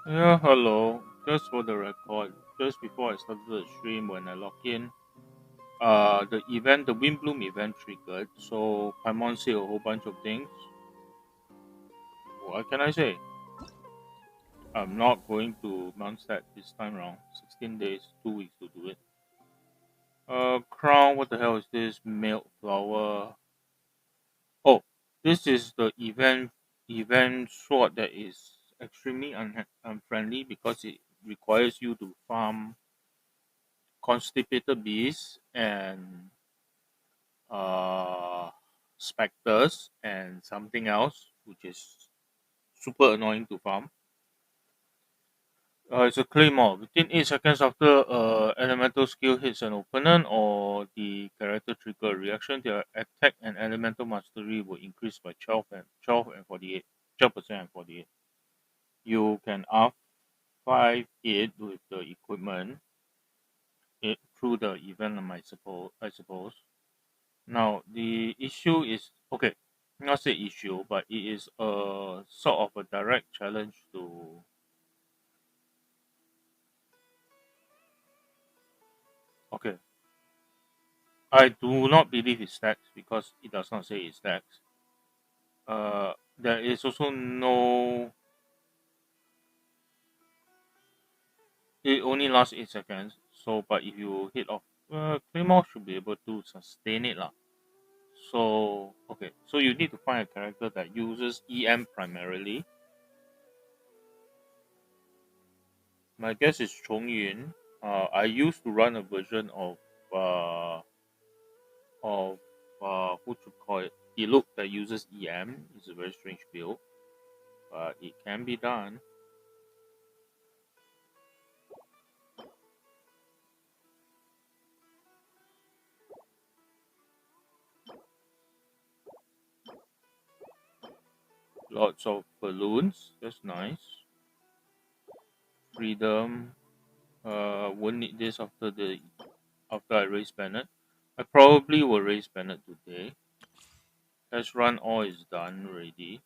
Yeah, hello. Just for the record, just before I started the stream, when I log in, the Wind Bloom event triggered. So Paimon said a whole bunch of things. What can I say? I'm not going to Mondstadt this time around. 16 days, 2 weeks to do it. Crown. What the hell is this? Milk flower. Oh, this is the event sword that is extremely unfriendly because it requires you to farm constipated bees and uh, specters and something else, which is super annoying to farm. It's a claymore. Within 8 seconds after elemental skill hits an opponent or the character trigger a reaction, their attack and elemental mastery will increase by 12% and 48. You can up 5 it with the equipment through the event, I suppose. Now, the issue is okay, not say issue, but it is a sort of a direct challenge to. Okay, I do not believe it stacks because it does not say it stacks. There is also no. It only lasts 8 seconds. So, but if you hit off, Claymore should be able to sustain it lah. So, okay, so you need to find a character that uses EM primarily. My guess is Chongyun. I used to run a version uh, of what you call it. Look that uses EM. It's a very strange build, but it can be done. Lots of balloons. That's nice. Freedom. Won't need this after I raise Bennett. I probably will raise Bennett today. Test run all is done already,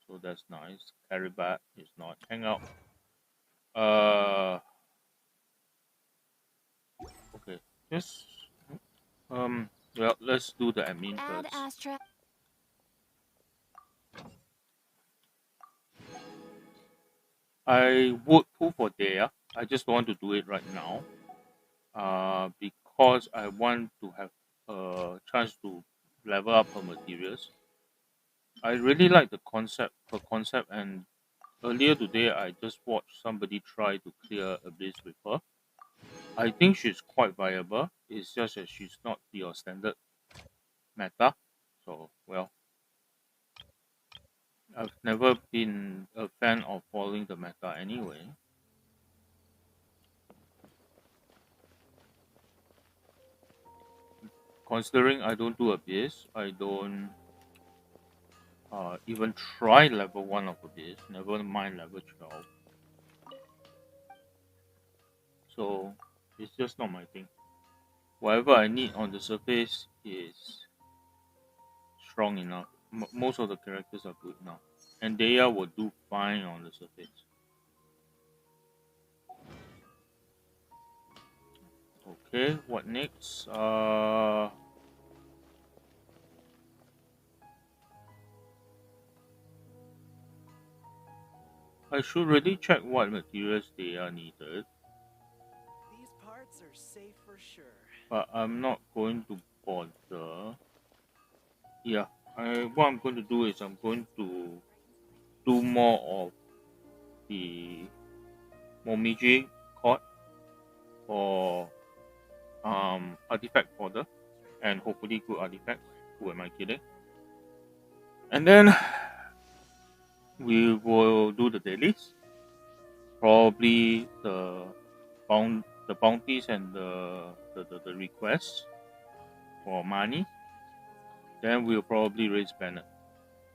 so that's nice. Carry back is not. Hang out. Uh, okay. Just well, let's do the admin Add first. Astra. I would pull for there. I just don't want to do it right now. Because I want to have a chance to level up her materials. I really like the concept, her concept, and earlier today I just watched somebody try to clear Abyss with her. I think she's quite viable. It's just that she's not your standard meta. So well, I've never been a fan of following the meta anyway. Considering I don't do Abyss, I don't even try level 1 of Abyss, never mind level 12. So it's just not my thing. Whatever I need on the surface is strong enough. Most of the characters are good enough. And Deya will do fine on the surface. Okay, what next? I should really check what materials they are needed, These parts are safe for sure. but I'm not going to bother. Yeah, what I'm going to do is I'm going to do more of the Momiji card for artifact fodder and hopefully good artifacts. Who am I kidding? And then we will do the dailies, probably the bounties and the requests for money. Then we'll probably raise Bennett.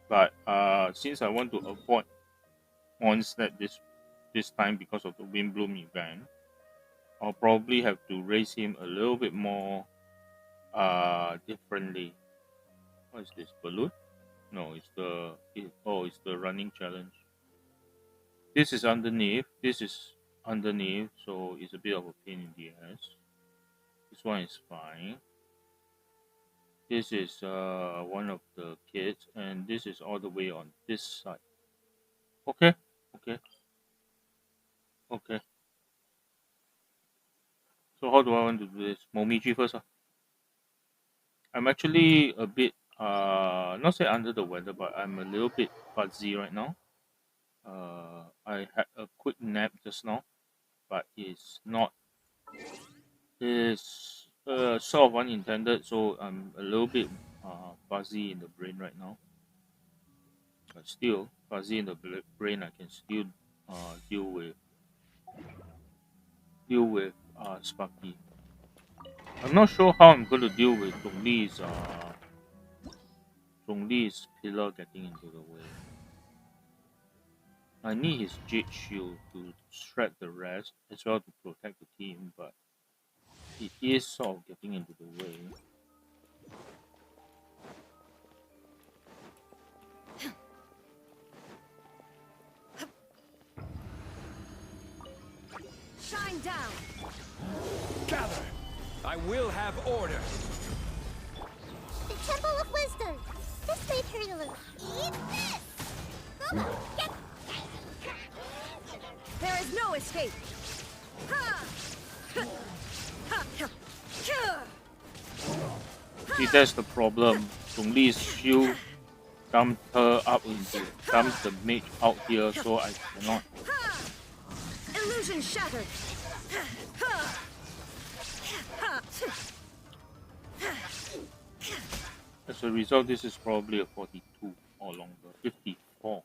But since I want to avoid Onslaught this time because of the Windbloom event, I'll probably have to raise him a little bit more differently. What is this balloon? No, it's the running challenge. This is underneath. This is underneath, so it's a bit of a pain in the ass. This one is fine. This is one of the kids, and this is all the way on this side. Okay, okay, okay. So how do I want to do this? Momiji first. I'm actually a bit not say under the weather, but I'm a little bit fuzzy right now. I had a quick nap just now, but it's not. It's sort of unintended, so I'm a little bit fuzzy in the brain right now. But still, fuzzy in the brain, I can still deal with Sparky. I'm not sure how I'm going to deal with Zhong Li's pillar getting into the way. I need his Jade Shield to shred the rest as well to protect the team, but it is sort of getting into the way. Shine down! Gather! I will have order! The Temple of Wisdom! This may hurt a little. Eat this! Come on, get... There is no escape! Ha! Ha! Ha! See, that's the problem. Zhong Li's shield dumped the mage out here, so I cannot. Illusion shattered! As a result, this is probably a 42 or longer. 54.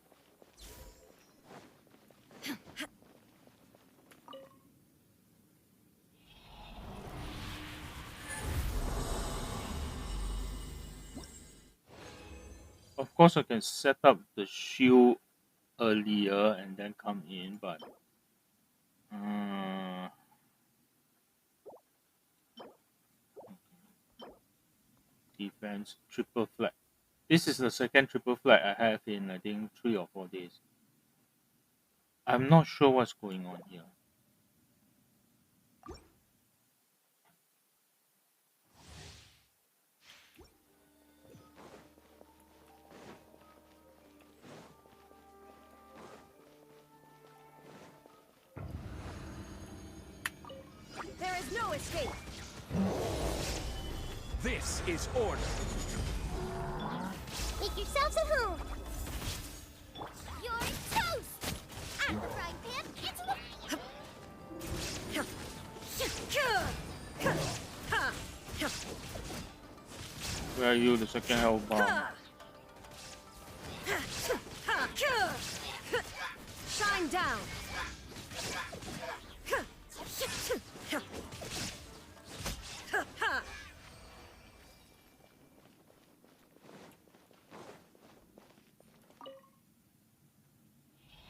Of course, I can set up the shield earlier and then come in, but defense triple flag. This is the second triple flag I have in I think 3 or 4 days. I'm not sure what's going on here. There is no escape! This is order! Make yourselves at home! You're toast! I'm the frying pan, it's the... Where are you, the second hellbound? Shine down!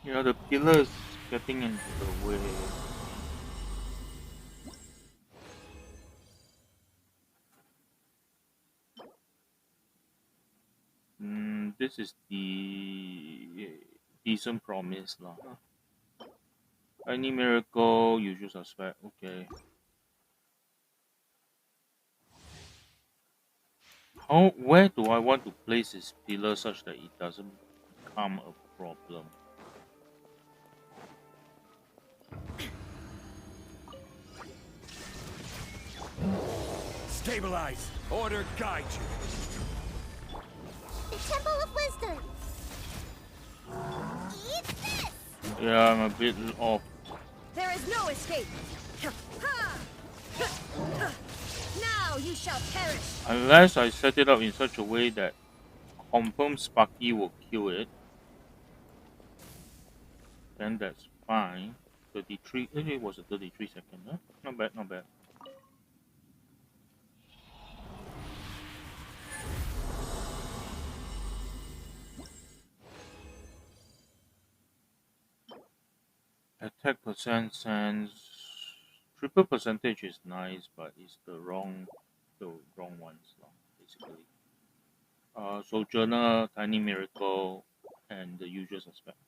Yeah, the pillar is getting into the way. This is the decent promise lah. Any miracle, usual suspect. Okay. Where do I want to place this pillar such that it doesn't become a problem? Stabilize! Order guide you! The Temple of Wisdom! Eat this! Yeah, I'm a bit off. There is no escape! Now you shall perish! Unless I set it up in such a way that confirm Sparky will kill it, then that's fine. 33, it was a 33 second, huh? Not bad, not bad. Attack percent sense, triple percentage is nice, but it's the wrong ones, basically. Sojourner, Tiny Miracle, and the usual suspects.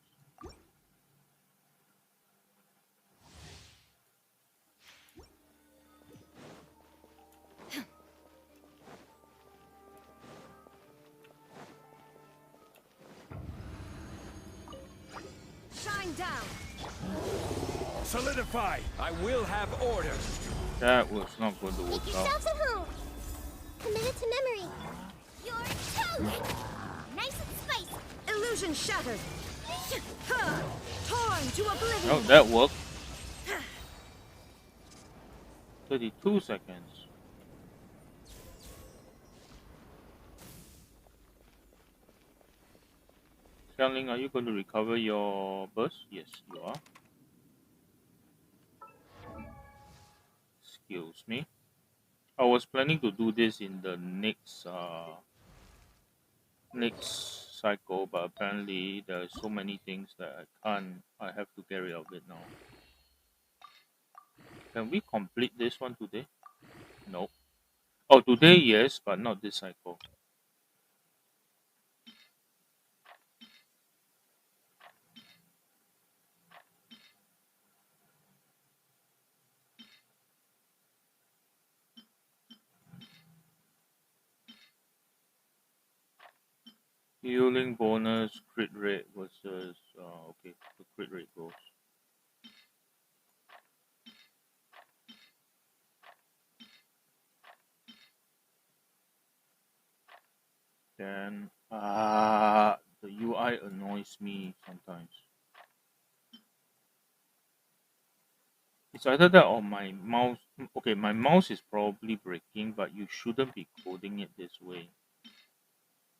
down. Solidify. I will have order. That was not going to work Make out. yourselves at home. Commit it to memory. You're toast. Nice and spicy. Illusion shattered. Huh. Torn to Oh, oblivion. that worked. 32 seconds. Xiangling, are you going to recover your burst? Yes, you are. Excuse me. I was planning to do this in the next cycle, but apparently there are so many things that I can't. I have to get rid of it now. Can we complete this one today? No. Oh, today yes, but not this cycle. Healing bonus crit rate versus okay, the crit rate goes. Then the UI annoys me sometimes. It's either that or my mouse. Okay, my mouse is probably breaking, but you shouldn't be coding it this way.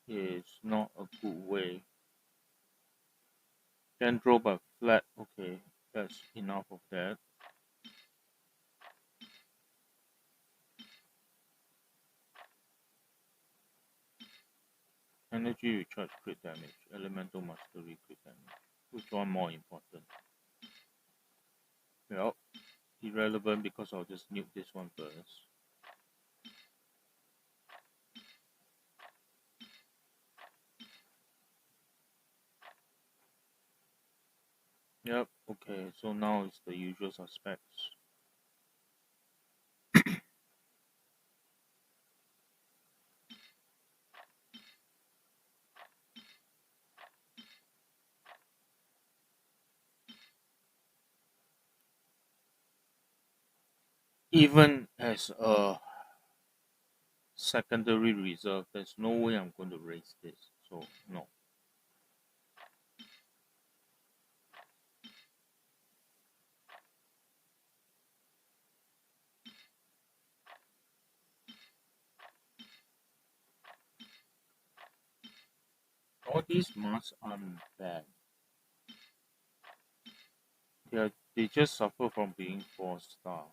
It's not a good way. Then draw by flat. Okay, that's enough of that. Energy recharge crit damage. Elemental mastery crit damage. Which one more important? Well, irrelevant because I'll just nuke this one first. Yep, okay, so now it's the usual suspects. Even as a secondary reserve, there's no way I'm going to raise this. So, no. All these masks aren't bad. They just suffer from being 4 stars.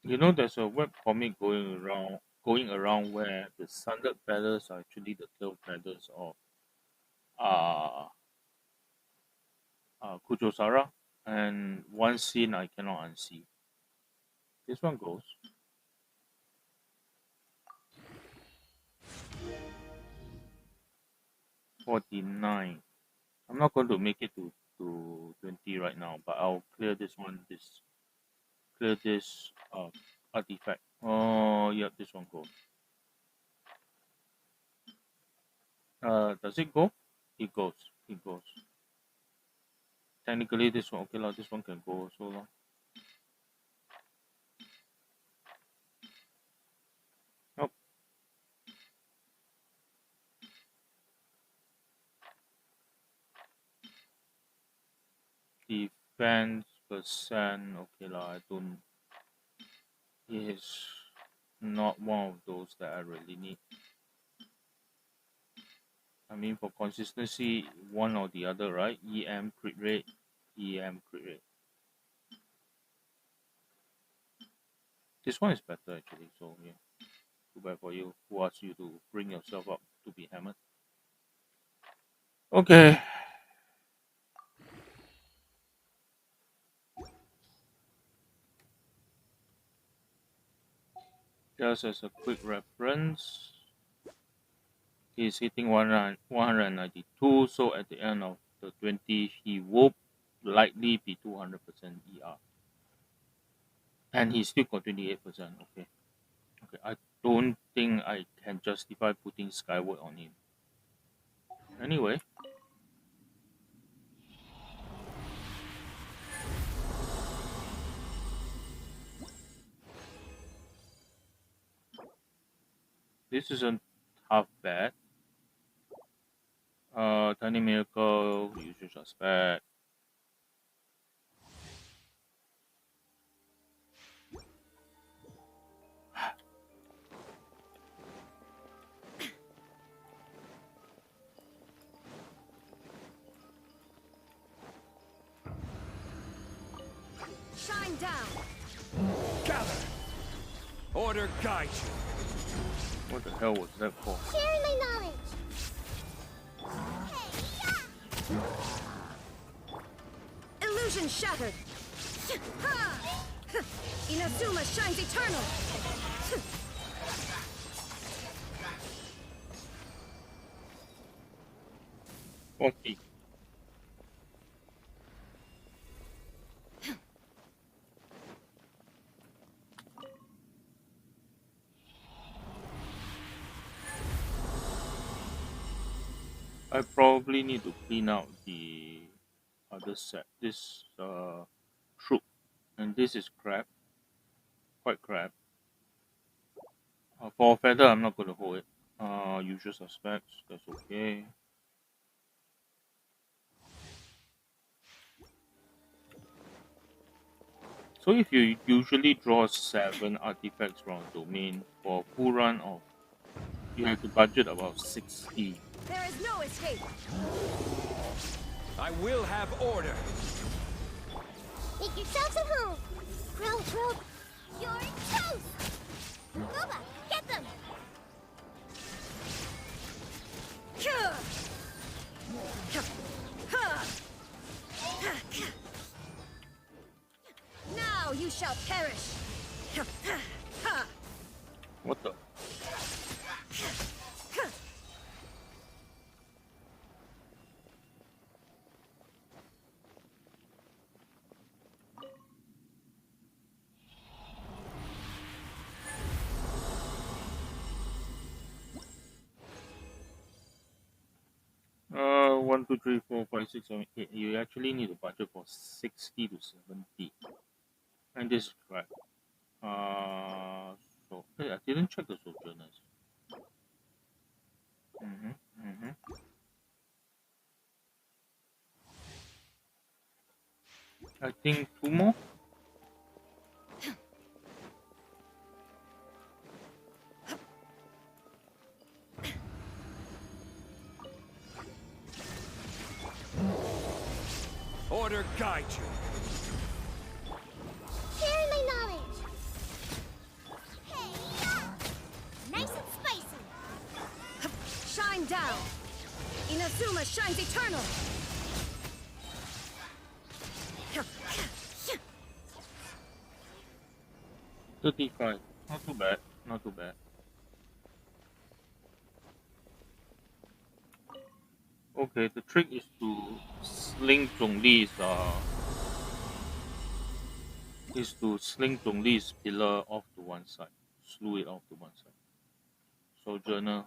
You know, there's a web comic going around where the standard feathers are actually the tail feathers of uh, Kujosara, and one scene I cannot unsee. This one goes 49. I'm not going to make it to 20 right now, but I'll clear this one. Clear this artifact. Oh, yeah, this one goes. Does it go? It goes. It goes. Technically, this one okay lah. This one can go also lah. Nope. Defense percent. Okay lah. I don't. It's not one of those that I really need. I mean, for consistency, one or the other, right? EM crit rate, EM crit rate. This one is better actually. So yeah, too bad for you. Who asked you to bring yourself up to be hammered? Okay. Just as a quick reference, he's hitting 192, so at the end of the 20, he will likely be 200% ER. And he still got 28%. Okay. Okay, I don't think I can justify putting Skyward on him. Anyway. This isn't half bad. Tiny Miracle, usual suspect. Shine down. Gather. Order guide you. What the hell was that for? Sharing my knowledge. Illusion shattered. Ha! Inazuma shines eternal. Okay. I probably need to clean out the other set. This troop, and this is crap, quite crap. For feather, I'm not going to hold it. Usual suspects, that's okay. So if you usually draw 7 artifacts from a domain for a full run of, you have to budget about 60. There is no escape. I will have order. Make yourselves at home. Crouch, rope. You're toast. Boba, get them. Now you shall perish. What the? One, two, three, four, five, six, seven, eight. You actually need to budget for 60 to 70. And this is correct. So hey, I didn't check the sojourners. I think 2 more. Order guide you. Sharing my knowledge. Hey, nice and spicy. Shine down. Inazuma shines eternal. 35. Not too bad. Not too bad. Okay, the trick is to sling Zhongli's pillar off to one side. Slew it off to one side. Sojourner.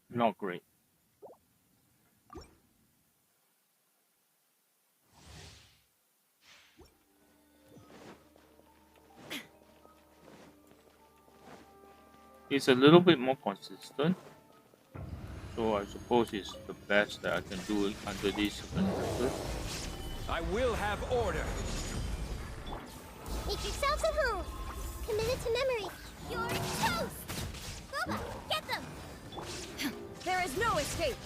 Not great. It's a little bit more consistent, so I suppose it's the best that I can do under these circumstances. I will have order. Make yourselves at home. Committed to memory. You're toast. Boba, get them. There is no escape.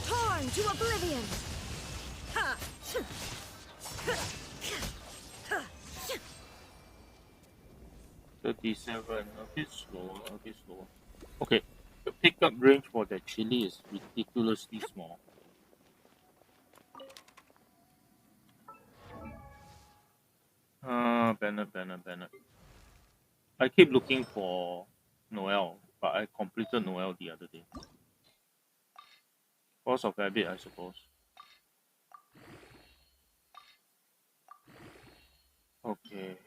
Torn to oblivion. 37, a bit slow, a bit slow. Okay, the pickup range for that chili is ridiculously small. Bennett. I keep looking for Noel, but I completed Noel the other day. Force of habit, I suppose. Okay.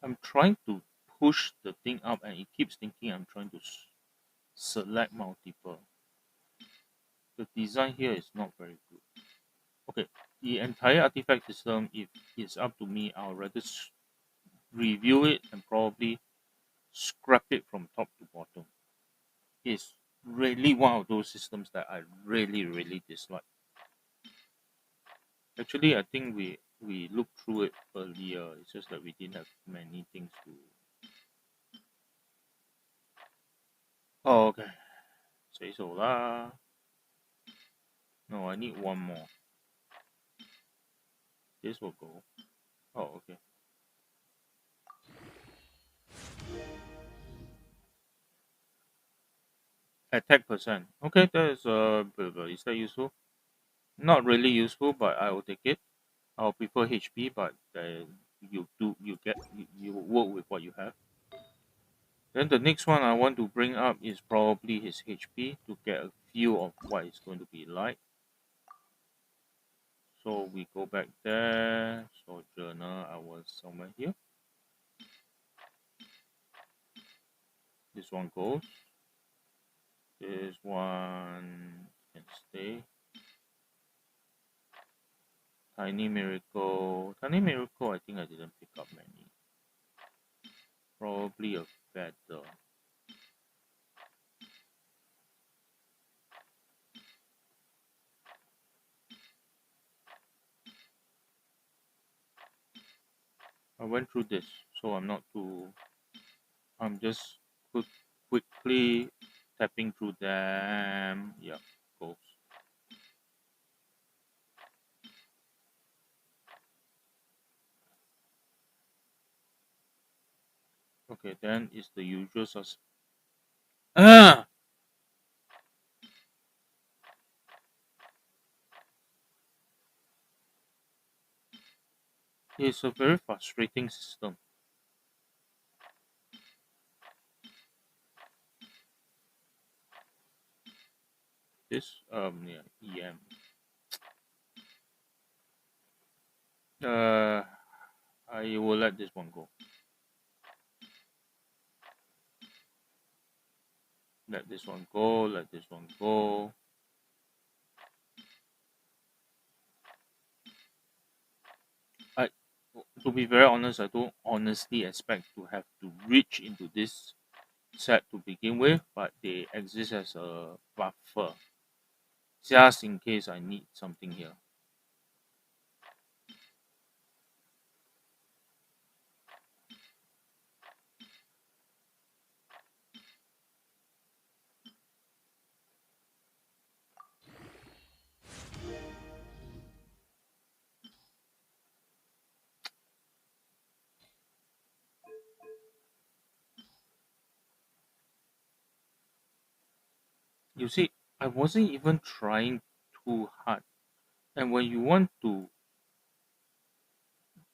I'm trying to push the thing up and it keeps thinking I'm trying to select multiple. The design here is not very good. Okay, the entire artifact system, if it's up to me, I'll rather review it and probably scrap it from top to bottom. It's really one of those systems that I really dislike. Actually, I think we looked through it earlier. It's just that we didn't have many things to. Oh, okay. Say so lah. No, I need one more. This will go. Oh, okay. Attack percent. Okay, that is is that useful? Not really useful, but I will take it. I'll prefer HP, but you work with what you have. Then the next one I want to bring up is probably his HP to get a feel of what it's going to be like. So we go back there. Sojourner, I was somewhere here. This one goes. This one can stay. Tiny Miracle. Tiny Miracle, I think I didn't pick up many. Probably a better. I went through this, so I'm not too. I'm just quickly tapping through them. Yeah, goes. Okay, then it's the usual Ah! It's a very frustrating system. This yeah, EM. I will let this one go. Let this one go. Let this one go. I, to be very honest, I don't honestly expect to have to reach into this set to begin with, but they exist as a buffer, just in case I need something here. You see, I wasn't even trying too hard, and when you want to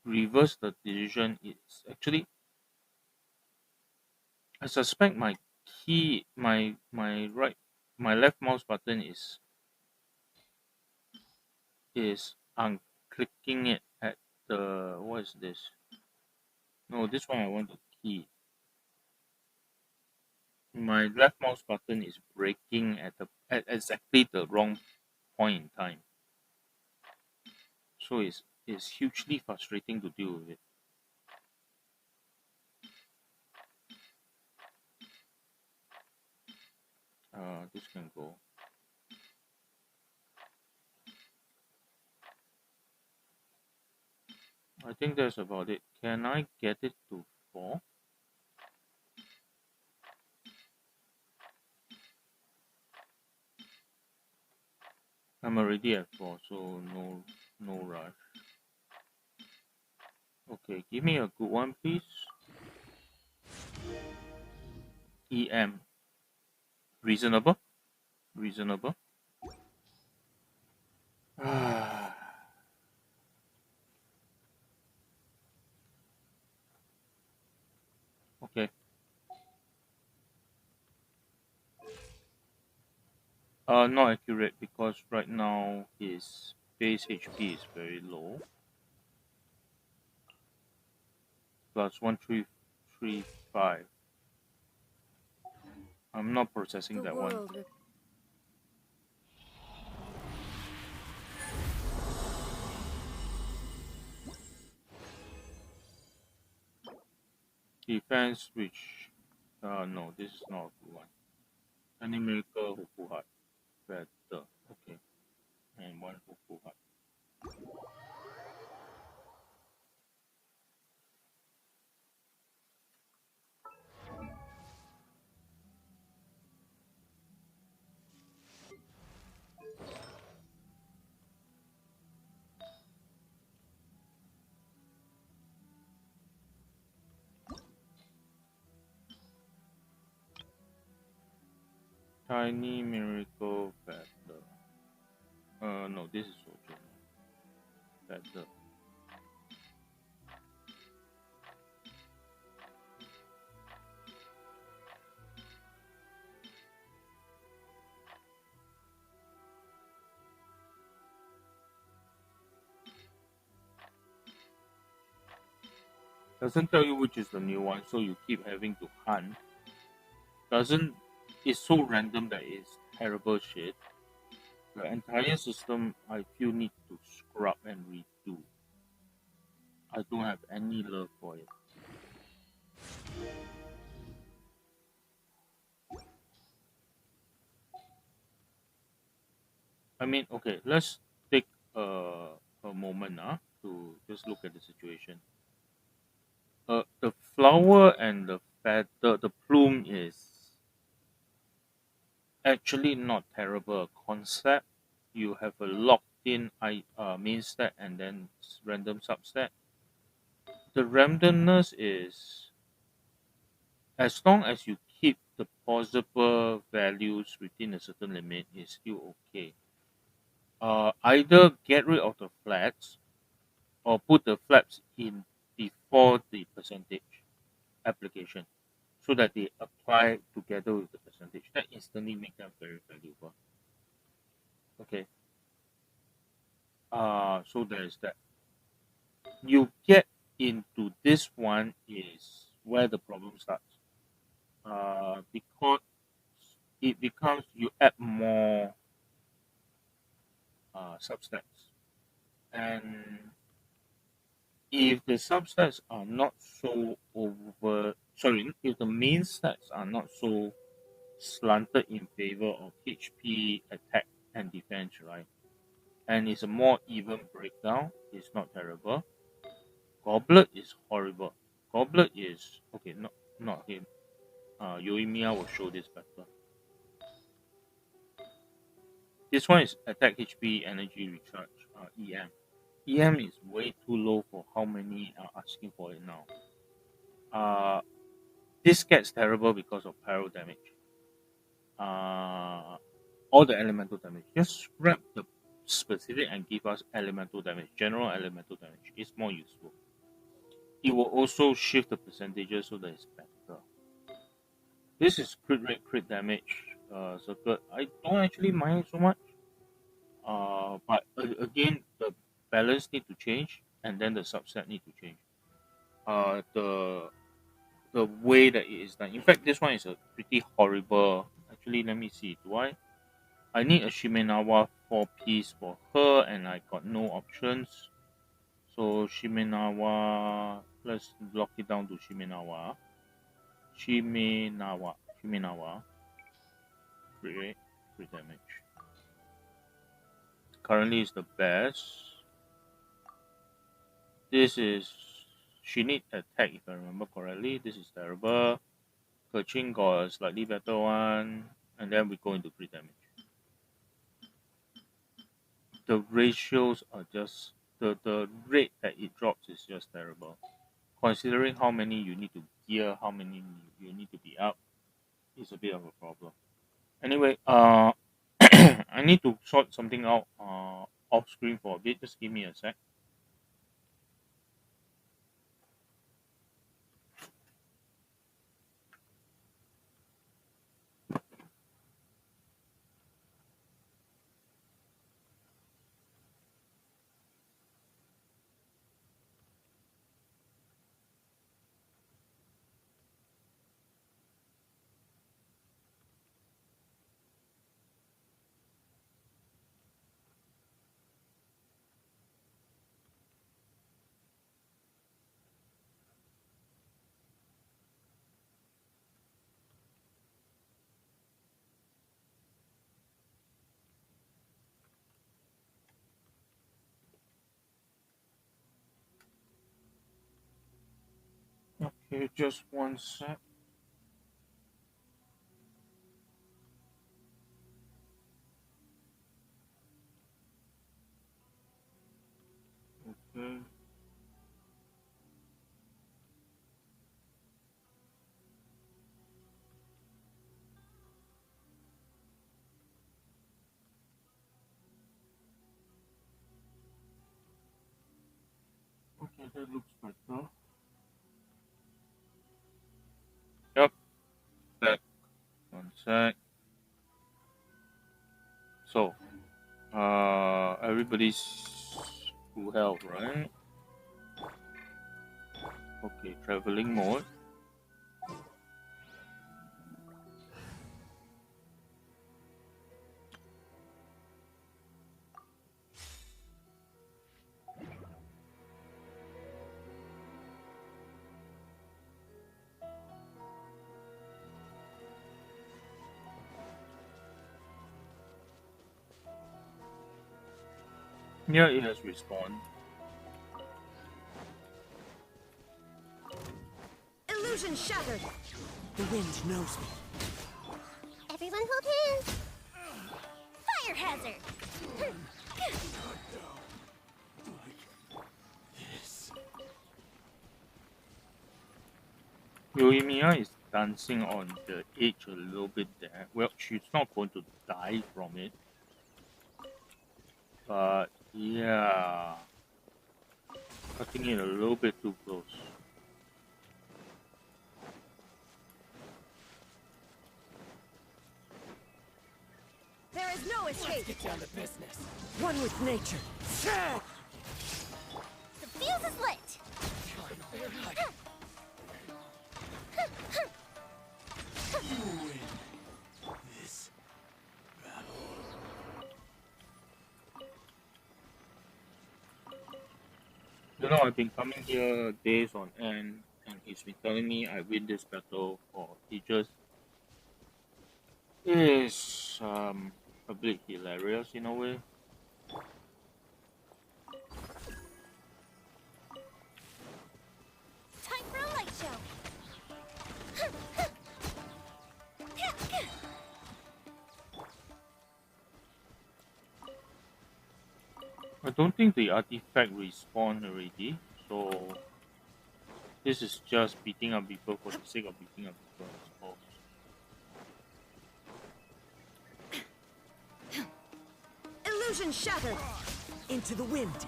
reverse the decision, it's actually I suspect my key, my left mouse button is unclicking it at the what is this? No, this one I want to key. My left mouse button is breaking at exactly the wrong point in time. So it's hugely frustrating to deal with it. This can go. I think that's about it. Can I get it to 4? I'm already at 4, so no rush. Okay, give me a good one, please. EM. Reasonable. Reasonable. Okay. Not accurate because right now his base HP is very low. Plus 1335. I'm not processing The that one. world. Defense which no, this is not a good one. Any miracle Hofu Heart. Better. Okay. And one Hofu Heart. Tiny miracle better. No, this is okay. Better. Doesn't tell you which is the new one, so you keep having to hunt. Doesn't It's so random that it's terrible shit. The entire system I feel need to scrub and redo. I don't have any love for it. I mean, okay, let's take a moment to just look at the situation. The flower and the feather, the plume is actually not terrible concept. You have a locked-in main stat and then random subset. The randomness is as long as you keep the possible values within a certain limit, is still okay. Either get rid of the flats or put the flaps in before the percentage application so that they apply together with the percentage. That instantly make them very valuable. Okay. So there is that. You get into this one is where the problem starts. Because it becomes you add more substats, and if the substats are not so over, sorry, if the main stats are not so slanted in favor of HP, attack, and defense, right? And it's a more even breakdown. It's not terrible. Goblet is horrible. Goblet is okay. Not him. Yoimiya will show this better. This one is attack HP, energy recharge, EM. EM is way too low for how many are asking for it now. This gets terrible because of pyro damage. All the elemental damage. Just scrap the specific and give us elemental damage. General elemental damage is more useful. It will also shift the percentages so that it's better. This is crit rate, crit damage circuit. I don't actually mind so much. But again, the balance need to change, and then the subset need to change. The way that it is done. In fact, this one is a pretty horrible. Actually, let me see. Do I need a Shimenawa 4-piece for her, and I got no options. So Shimenawa, let's lock it down to Shimenawa. Shimenawa, crit damage. Currently is the best. This is she need attack if I remember correctly. This is terrible. Kerching got a slightly better one, and then we go into crit damage. The ratios are just the rate that it drops is just terrible. Considering how many you need to gear, how many you need to be up, it's a bit of a problem. Anyway, I need to sort something out off screen for a bit. Just give me a sec. Okay, just one sec. Okay. Okay, that looks better. Yep, that one sec. So, everybody's full health, right? Okay, traveling mode. Yeah, it has respawned. Illusion shattered. The wind knows me. Everyone hold hands. Fire hazard. Yoimiya is dancing on the edge a little bit there. Well, she's not going to die from it. But yeah, cutting it a little bit too close. There is no escape. Get down to business. One with nature. The fuse is lit. This You know, I've been coming here days on end, and he's been telling me I win this battle, or he just is a bit hilarious in a way. Time for a light show. I don't think the artifact respawned already, so this is just beating up people for the sake of beating up people, I suppose. Illusion shattered. into the wind.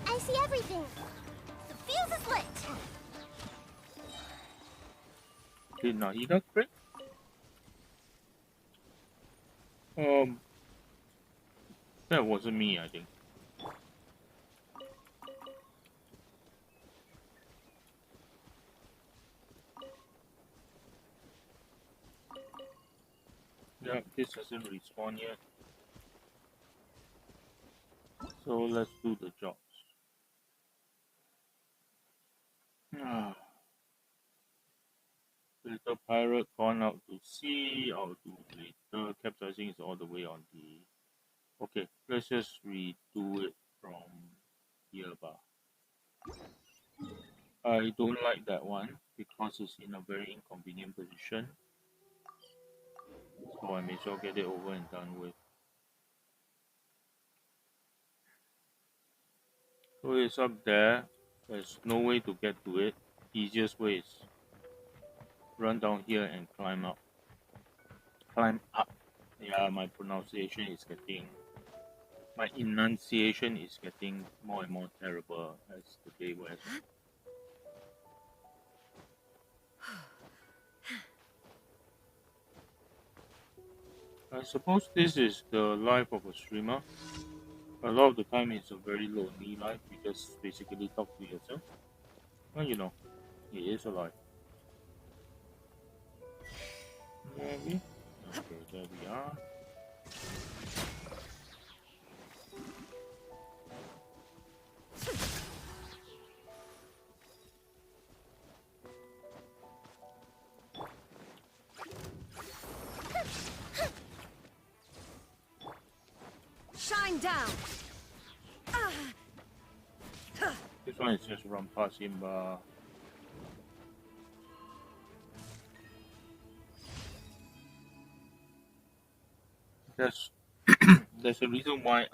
I see everything. The fuse is lit. Did Nahida crit? That wasn't me, I think. Yeah, this hasn't respawned yet. So let's do the jobs. Ah, little pirate gone out to sea. I'll do later. Capsizing is all the way on the. Okay, let's just redo it from here. Bar. I don't like that one because it's in a very inconvenient position. So I may as well get it over and done with. So it's up there. There's no way to get to it. Easiest way is run down here and climb up. Climb up. Yeah, my pronunciation is getting My enunciation is getting more and more terrible as the day wears on. I suppose this is the life of a streamer. A lot of the time it's a very lonely life. You just basically talk to yourself. Well, you know, it is a life. Maybe. Okay, there we are. Shine down. This one is just run past him, but there's there's a reason why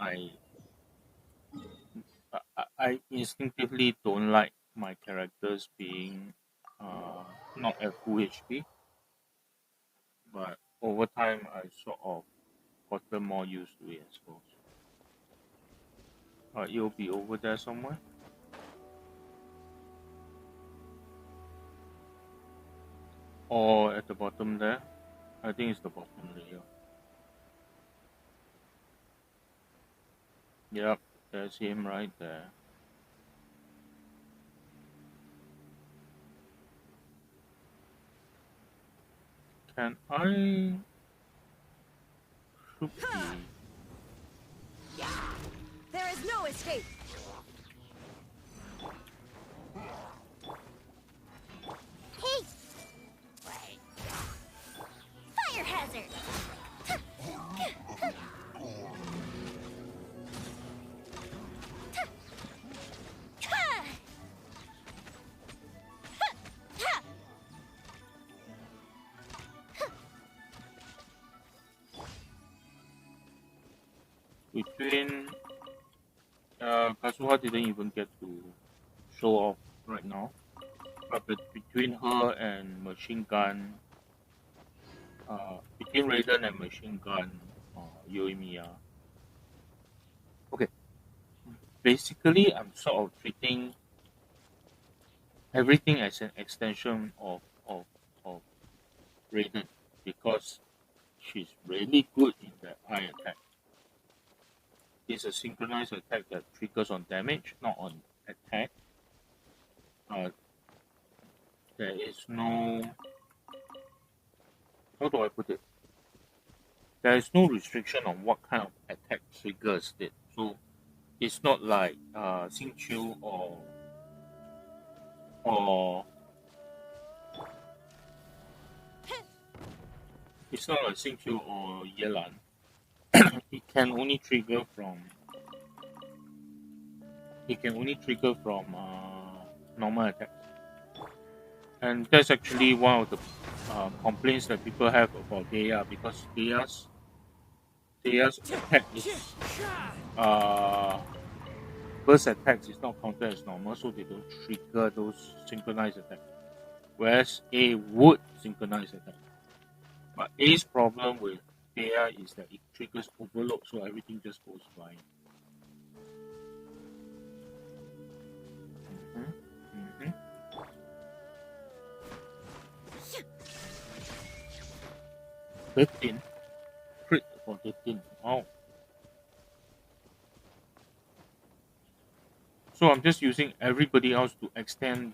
I instinctively don't like my characters being not at full HP, but over time I sort of gotten more used to it, I suppose. You'll be over there somewhere. Or at the bottom there. I think it's the bottom layer. Yep, there's him right there. Can I shoot the... There is no escape. Hey! Fire hazard! Between Kazuha didn't even get to show off right now, but between her and Machine Gun, between Raiden and Machine Gun, Yoimiya. Okay, basically I'm sort of treating everything as an extension of Raiden because she's really good in that eye attack. It's a synchronized attack that triggers on damage, not on attack. There is no... How do I put it? There is no restriction on what kind of attack triggers it. So it's not like Xingqiu or it's not like Xingqiu or Yelan. It can only trigger from normal attacks, and that's actually one of the complaints that people have about Deya, because Deya's attack is burst attacks is not counted as normal, so they don't trigger those synchronized attacks, whereas A would synchronize attack. But A's problem with Deya is that it triggers overload, so everything just goes flying. Mm-hmm. 13. Crit for 13. Oh. So I'm just using everybody else to extend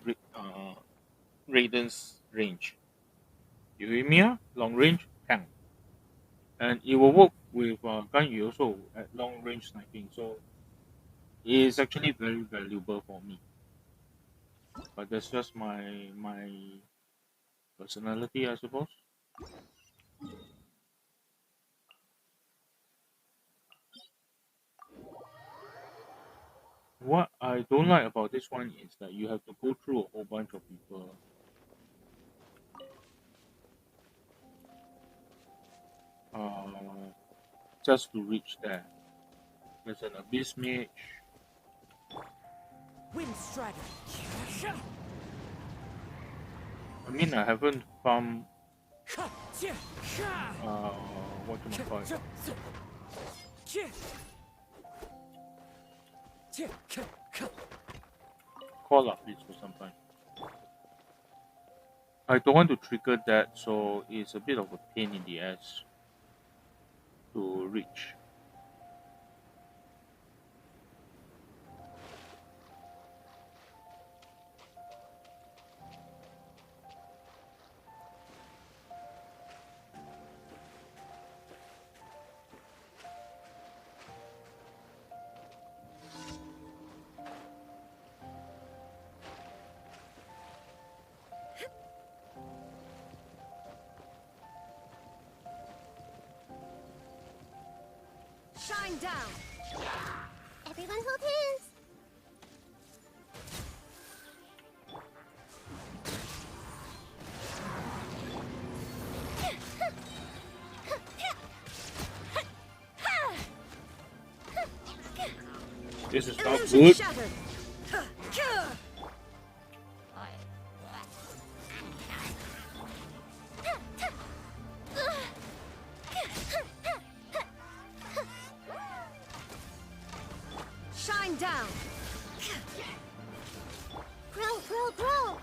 Raiden's range. Yoimiya, long range, tank. And it will work with Ganyu also at long range sniping, so it is actually very valuable for me. But that's just my personality, I suppose. What I don't like about this one is that you have to go through a whole bunch of people. Just to reach there. There's an Abyss Mage. Wind Strider. I mean, I haven't found what do you call it? Call up this for some time. I don't want to trigger that, so it's a bit of a pain in the ass to reach. Shine down. Everyone hold hands. This is not Illusion good. shattered. Shine down. Grow, grow, grow.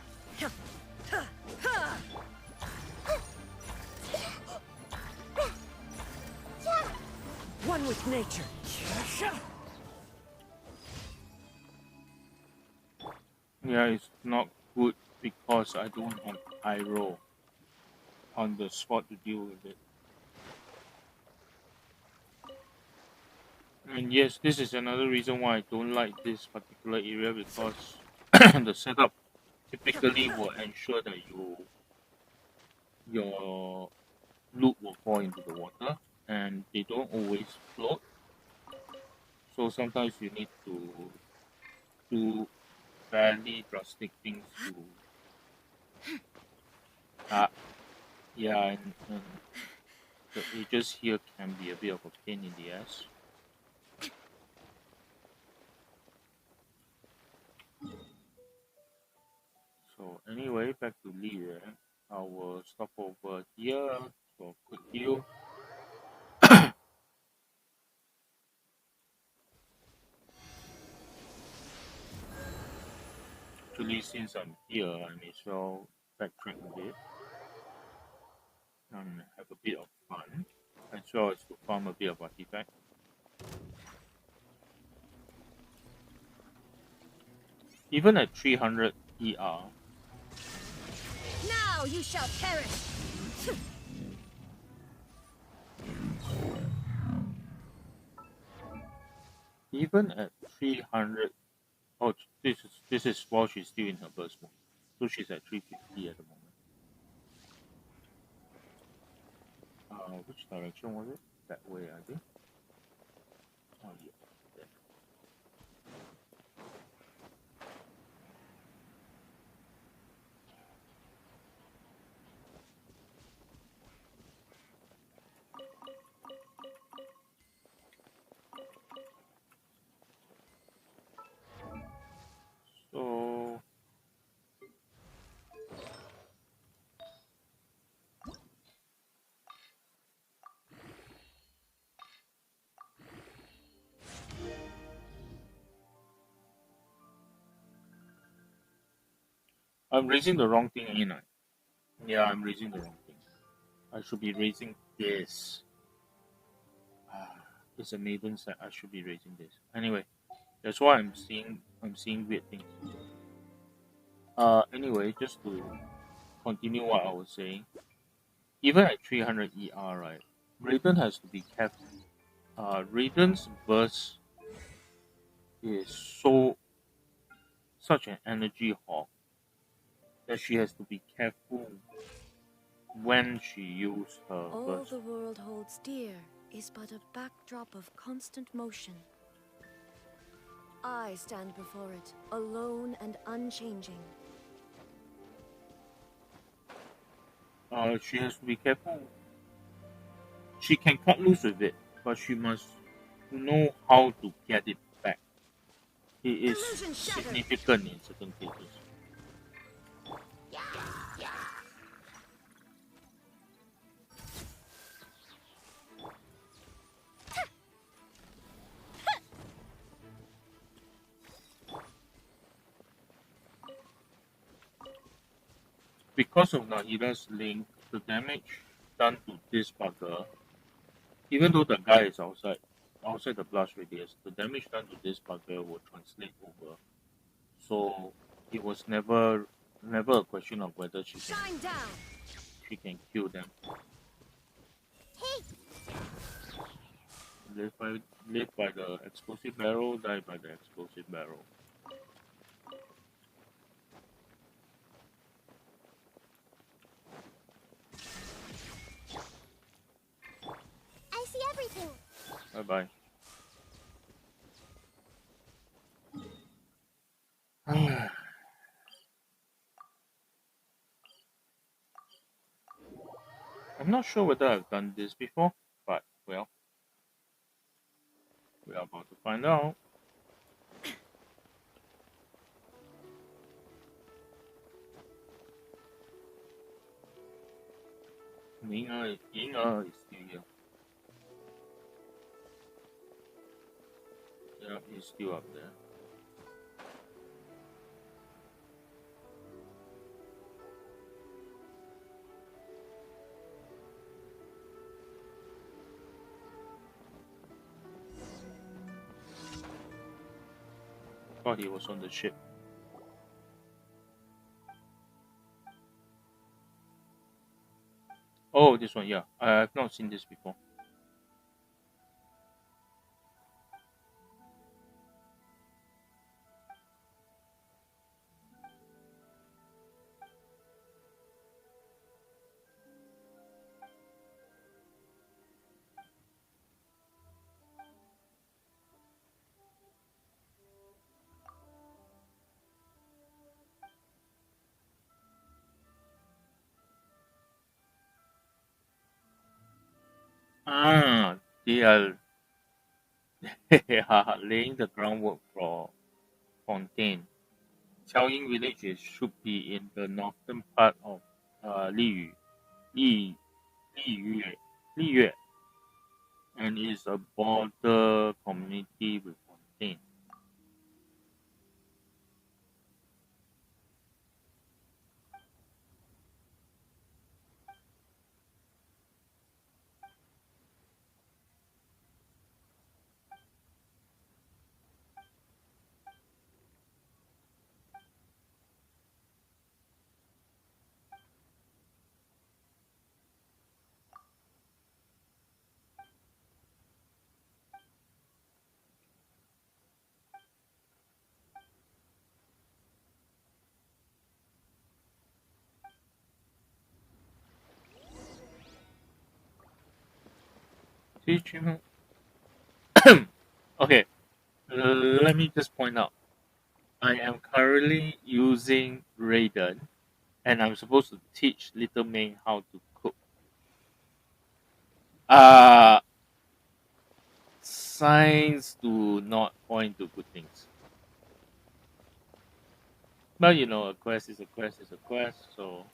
One with nature. Yeah, it's not good because I don't have pyro on the spot to deal with it. And yes, this is another reason why I don't like this particular area, because the setup typically will ensure that your loot will fall into the water, and they don't always float. So sometimes you need to do fairly drastic things to yeah, and the edges here can be a bit of a pain in the ass. So anyway, back to Lee. I will stop over here for a quick heal. Actually, since I'm here, I may as well backtrack a bit and have a bit of fun, as well as to farm a bit of artifact. Even at 300 ER, Now you shall perish. even at 300, oh, this is while she's still in her burst mode, so she's at 350 at the moment. Which direction was it? That way, I think. Oh yeah. There. So I'm raising the wrong thing, ain't I? Yeah, I'm raising the wrong thing. I should be raising this. It's a maiden set. I should be raising this. Anyway, that's why I'm seeing weird things. Anyway, just to continue what I was saying, even at 300 ER, right, Raiden has to be careful. Raiden's burst is such an energy hog that she has to be careful when she uses her All burst. the world holds dear is but a backdrop of constant motion. I stand before it, alone and unchanging. She has to be careful. She can cut loose with it, but she must know how to get it back. It is Illusion shattered. significant in certain cases. because of Nahida's link, the damage done to this bugger, even though the guy is outside the blast radius, the damage done to this bugger will translate over. So it was never a question of whether Shine down! she can kill them. Hey, Live by the explosive barrel, die by the explosive barrel. I see everything. Bye bye. I'm not sure whether I've done this before, but well, we are about to find out. Ying is still here. Yeah, he's still up there. Thought he was on the ship. Oh, this one, yeah. I've not seen this before. Ah, they are laying the groundwork for Fontaine. Qiaoying village should be in the northern part of Liyue, Li, Liyue, Liyue, and is a border community with Fontaine. Teach him. Okay, let me just point out. I am currently using Raiden, and I'm supposed to teach Little Ming how to cook. Signs do not point to good things. But you know, a quest is a quest is a quest, so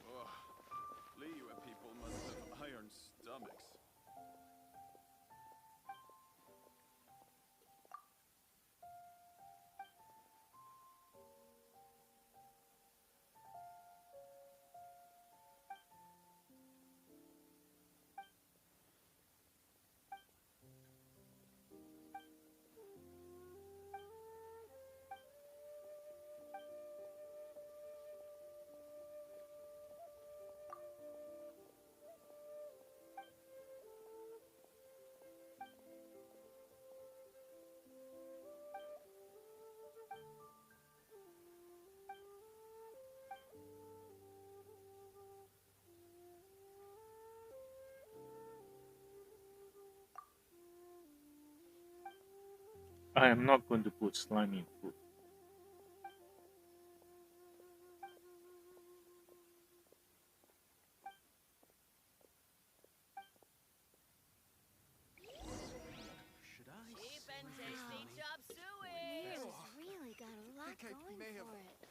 Ugh. Liyue people must have iron stomachs. I am not going to put slime in food. Should I Cheap say and this, tasty honey? chop suey! This has really got a lot think I going may have for it.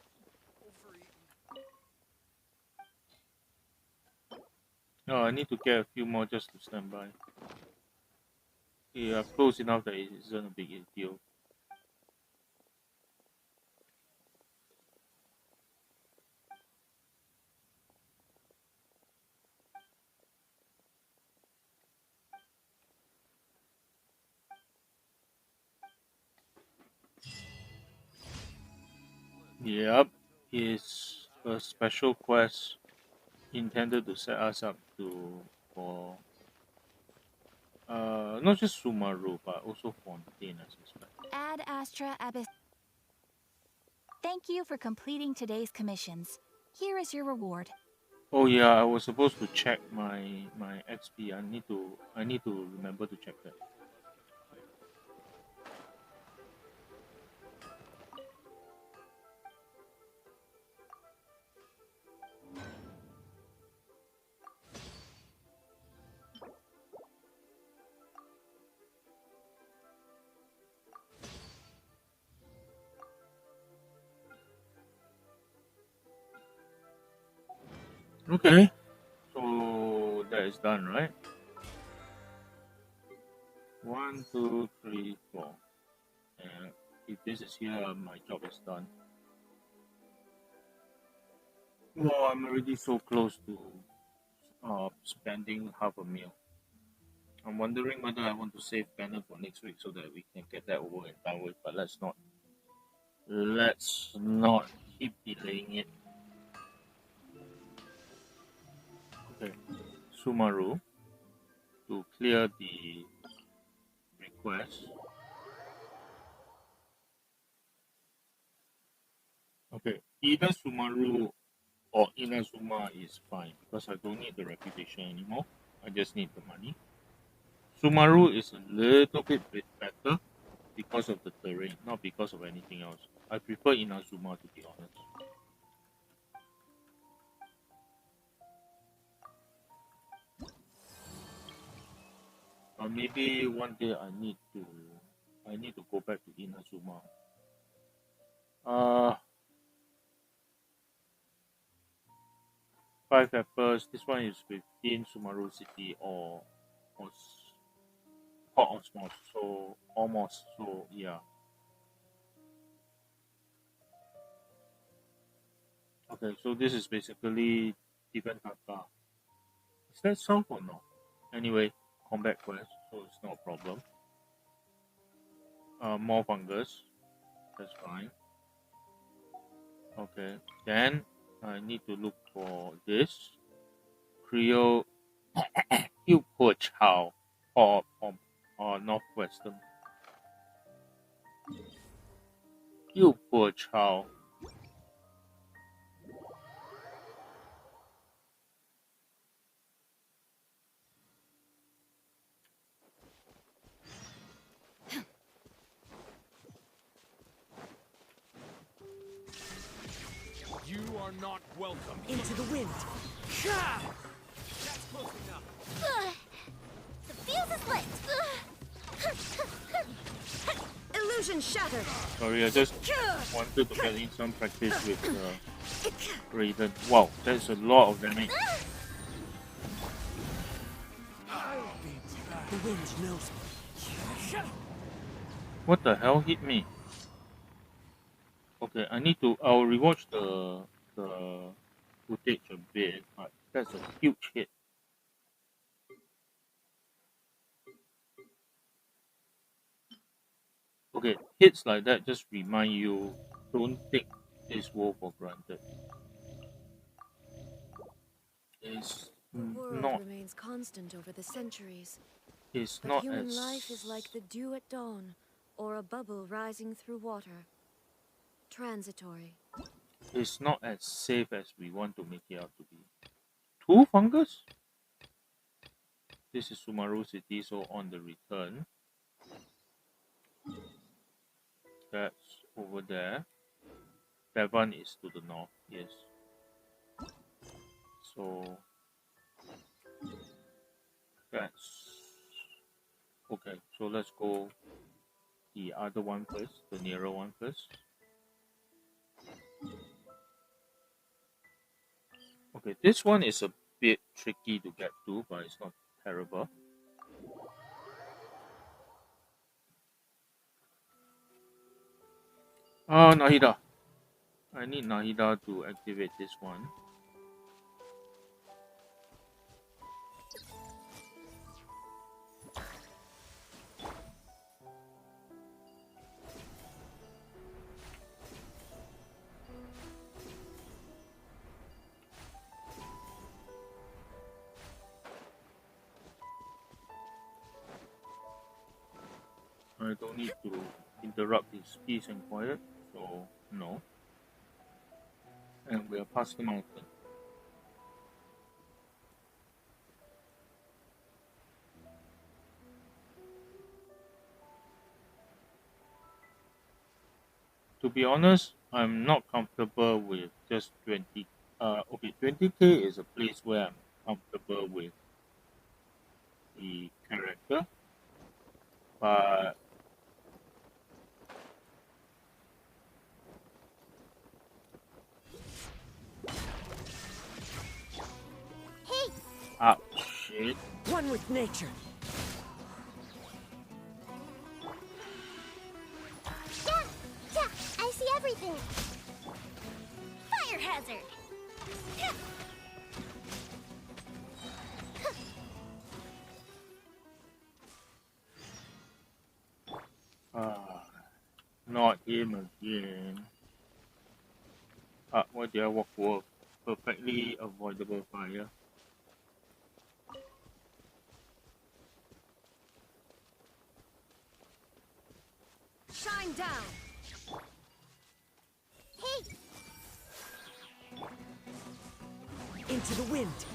overeaten. Oh, I need to get a few more just to stand by. Yeah, close enough that it isn't a big deal. Yep, it's a special quest intended to set us up to for not just Sumaru but also Fontaine, I suspect. Ad Astra Abyss. Thank you for completing today's commissions. Here is your reward. Oh yeah, I was supposed to check my XP. I need to remember to check that. Okay, so that is done, right? 1, 2, 3, 4. And if this is here, my job is done. Well, I'm already so close to spending half a meal. I'm wondering whether I want to save Bennett for next week so that we can get that over and done with. But let's not. Let's not keep delaying it. Okay, Sumaru to clear the request. Okay, either Sumaru or Inazuma is fine because I don't need the reputation anymore. I just need the money. Sumaru is a little bit better because of the terrain, not because of anything else. I prefer Inazuma to be honest. Maybe one day I need to go back to Inazuma. Uh 5 apples. This one is within Sumaru City or Port Osmos. So almost. So yeah. Okay, so this is basically different Kaka. Is that south or no? Anyway, combat quest, so it's not a problem. More fungus, that's fine. Okay, then I need to look for this Creole. You poor child, or northwestern. You poor child. You are not welcome. Into the wind. That's close enough. Ugh. The fuse is lit. Illusion shattered. Sorry, I just wanted to get in some practice with Raiden. Wow, that's a lot of damage. The wind knows me. What the hell hit me? Okay, I'll rewatch the footage a bit, but that's a huge hit. Okay, hits like that just remind you, don't take this world for granted. It's The world not remains constant over the centuries, it's but not human as life is like the dew at dawn, or a bubble rising through water. Transitory. it's not as safe as we want to make it out to be. Two fungus? This is Sumaru City, so on the return. That's over there. That one is to the north, yes. So that's okay. So let's go the other one first, the nearer one first. Okay, this one is a bit tricky to get to, but it's not terrible. Oh, Nahida. I need Nahida to activate this one. I don't need to interrupt his peace and quiet, so no. And we are past the mountain. To be honest, I'm not comfortable with just 20. Okay, 20k is a place where I'm comfortable with the character, but Hey, ah, shit. One with nature. yeah, yeah, I see everything. Fire hazard. Ah, not him again. Ah, why did I walk over perfectly avoidable fire? Shine down. Hey, Into the wind.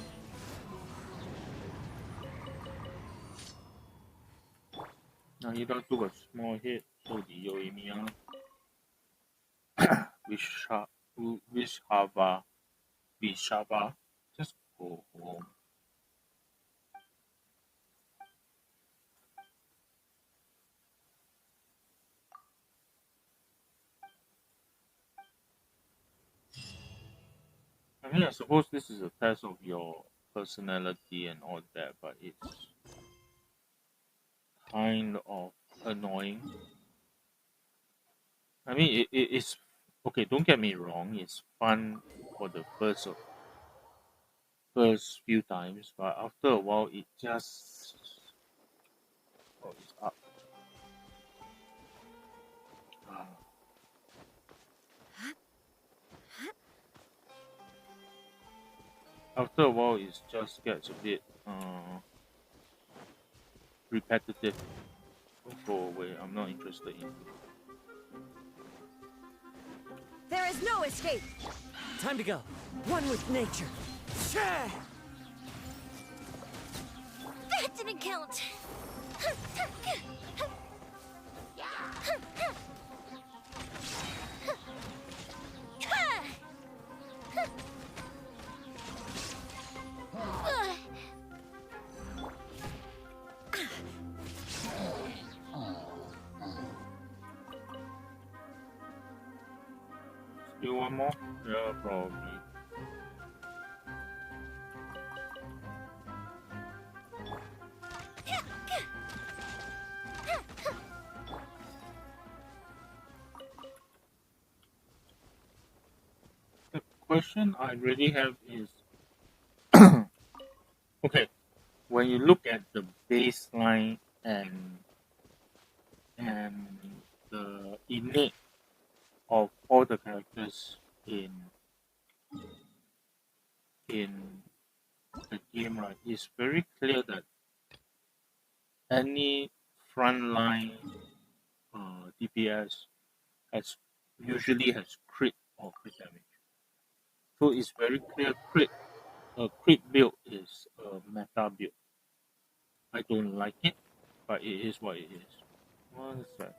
Now he don't took a small hit, so the Yoimiya Visha Vishava Vishava just go home. I mean, I suppose this is a test of your personality and all that, but it's kind of annoying. I mean, it's okay. Don't get me wrong; it's fun for the first few times, but after a while, it just it's up. Ah, after a while, it just gets a bit repetitive. Don't go away. I'm not interested in. There is no escape. Time to go. One with nature. Share. that didn't count. Still one more? Yeah, probably. The question I really have is okay, when you look at the baseline and the innate of all the characters in the game, right, it's very clear that any frontline DPS has usually has crit or crit damage. So it's very clear crit a crit build is a meta build. I don't like it, but it is what it is. What is that?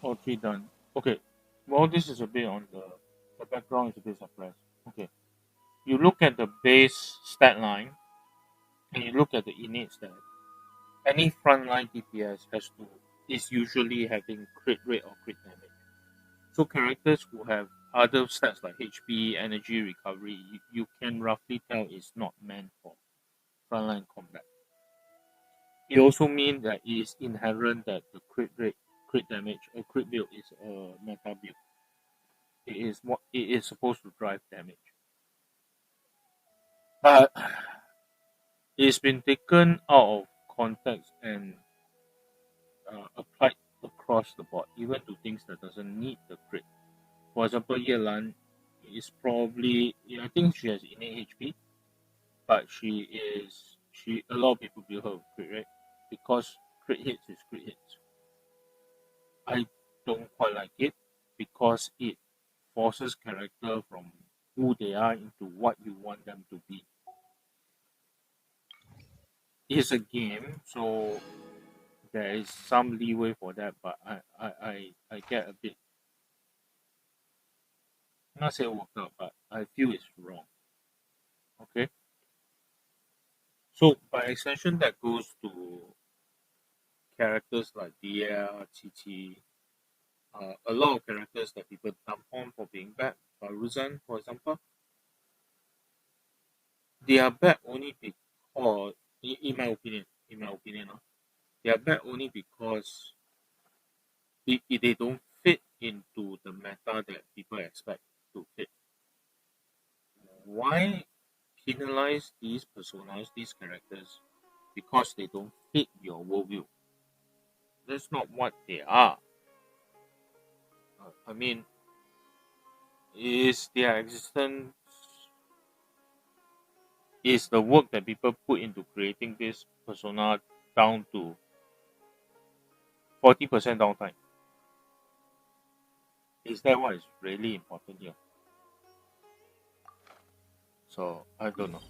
All three done. Okay. Well, this is a bit on the background is a bit suppressed. Okay. You look at the base stat line and you look at the innate stat. Any frontline DPS is usually having crit rate or crit damage. So characters who have other stats like HP, energy recovery, you can roughly tell it's not meant for frontline combat. It also means that it is inherent that the crit rate, crit damage, or crit build is a meta build. It is supposed to drive damage. But it's been taken out of context and applied across the board, even to things that doesn't need the crit. For example, Yelan is probably I think she has innate HP, but she a lot of people build her with crit rate because crit hits is crit hits. I don't quite like it because it forces character from who they are into what you want them to be. It's a game, so there is some leeway for that, but I get a bit not say worked out, but I feel it's wrong. Okay. So by extension that goes to characters like Dia, Chi, a lot of characters that people dump on for being bad. Ruzan, for example, they are bad only because, in my opinion, they are bad only because they don't fit into the meta that people expect to fit. Why penalize these personas, these characters, because they don't fit your worldview? That's not what they are. I mean, is their existence is the work that people put into creating this persona down to 40% downtime? Is that what is really important here? So I don't know.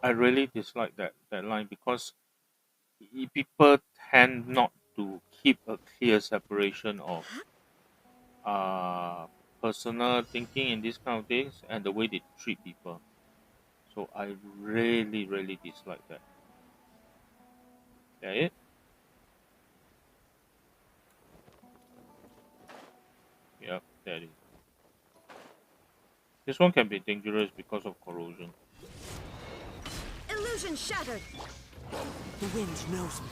I really dislike that line because people tend not to keep a clear separation of uh personal thinking in these kind of things and the way they treat people. So I really dislike that. Yeah, it. Yeah, that is. This one can be dangerous because of corrosion. Illusion shattered. The wind knows me.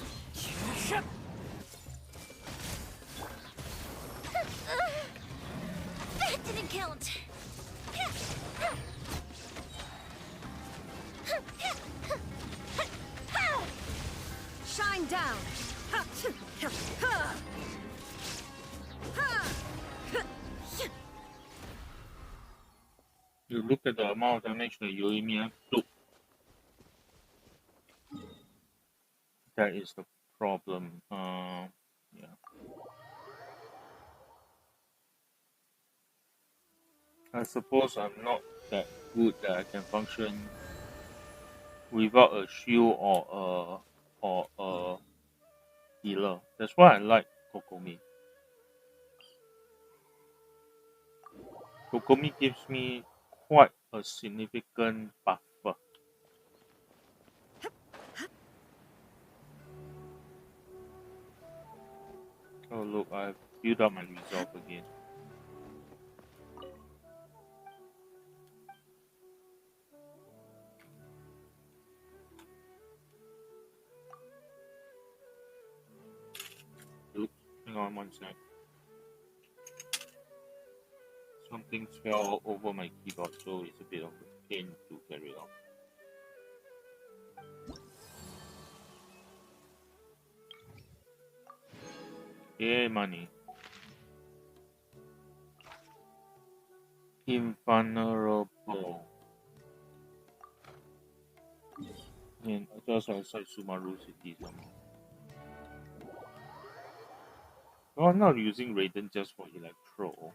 That didn't count. Shine down. You look at the amount of damage that Yoimiya took. That is the problem. Yeah. I suppose I'm not that good that I can function without a shield or a healer. That's why I like Kokomi. Kokomi gives me quite a significant buffer. Oh look, I've built up my resolve again. Oops, hang on one sec. Something fell over my keyboard, so it's a bit of a pain to carry out. Yay, money. Invulnerable. And just outside Sumaru City somehow. No, I'm not using Raiden just for Electro.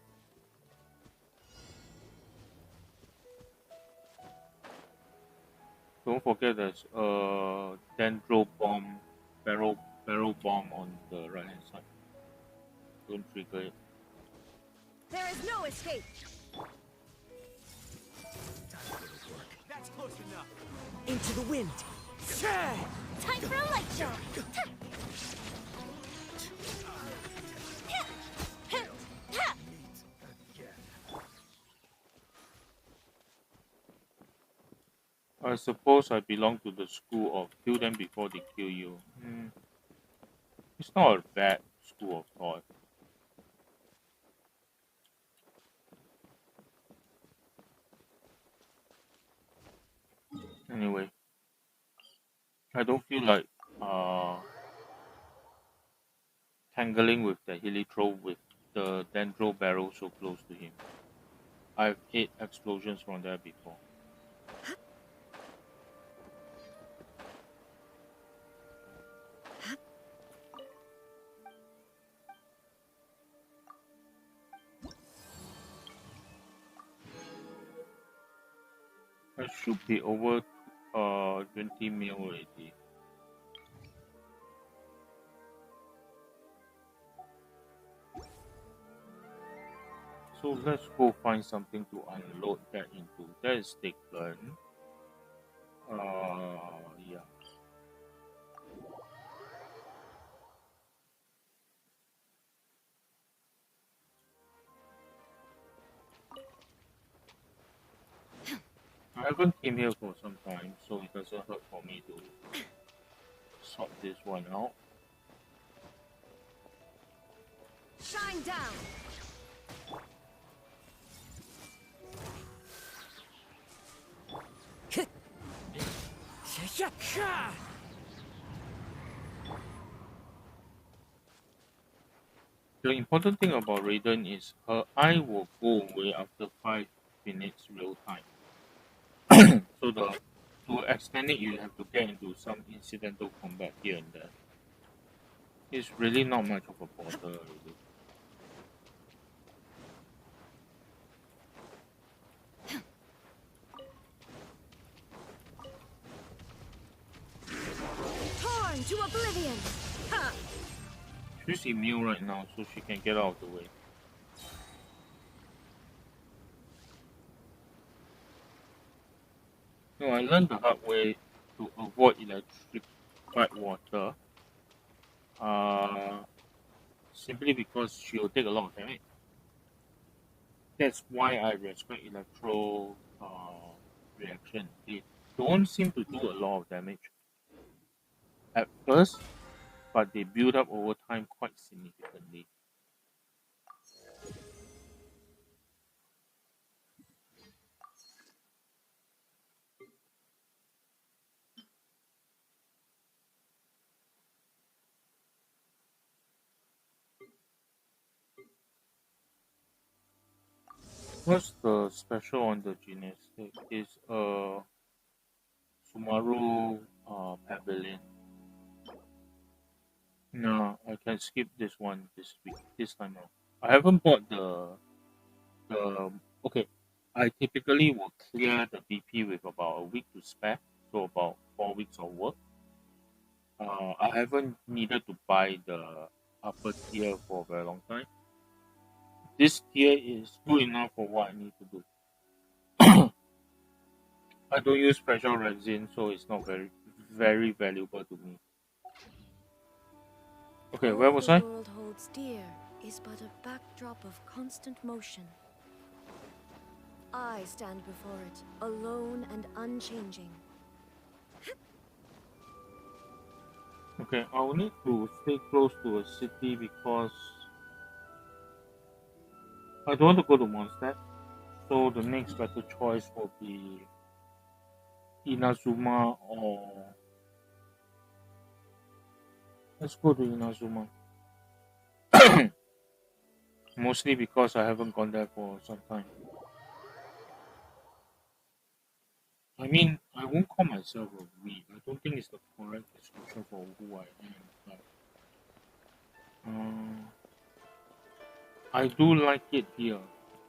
Don't forget there's dendro bomb, barrel bomb on the right hand side. Don't trigger it. There is no escape. That's close enough. Into the wind. Time for a light show. I suppose I belong to the school of kill them before they kill you. It's not a bad school of thought. Anyway, I don't feel like tangling with the heliotrope with the dendro barrel so close to him. I've hit explosions from there before. I should be over 20 mil already. So let's go find something to unload that into. That is taken. Yeah. I haven't came here for some time, so it doesn't hurt for me to sort this one out. Shine down. The important thing about Raiden is her eye will go away after 5 minutes real time. So to extend it, you have to get into some incidental combat here and there. It's really not much of a bother, really. Torn to oblivion. Ha! She's immune right now, so she can get out of the way. No, I learned the hard way to avoid electrified water. Simply because she'll take a lot of damage. That's why I respect electro reaction. They don't seem to do a lot of damage at first, but they build up over time quite significantly. What's the special on the gymnastic? Is Sumaru Pavilion. No, I can skip this one this week. This time around, I haven't bought the. Okay, I typically will clear the BP with about a week to spare, so about 4 weeks of work. I haven't needed to buy the upper tier for a very long time. This tier is good enough for what I need to do. I don't use fragile resin, so it's not very valuable to me. Okay, where All was the I? world holds dear is but a backdrop of constant motion. I stand before it, alone and unchanging. Okay, I will need to stay close to a city because I don't want to go to Mondstadt. So the next better choice will be Inazuma or let's go to Inazuma. Mostly because I haven't gone there for some time. I mean, I won't call myself a weeb. I don't think it's the correct description for who I am. But I do like it here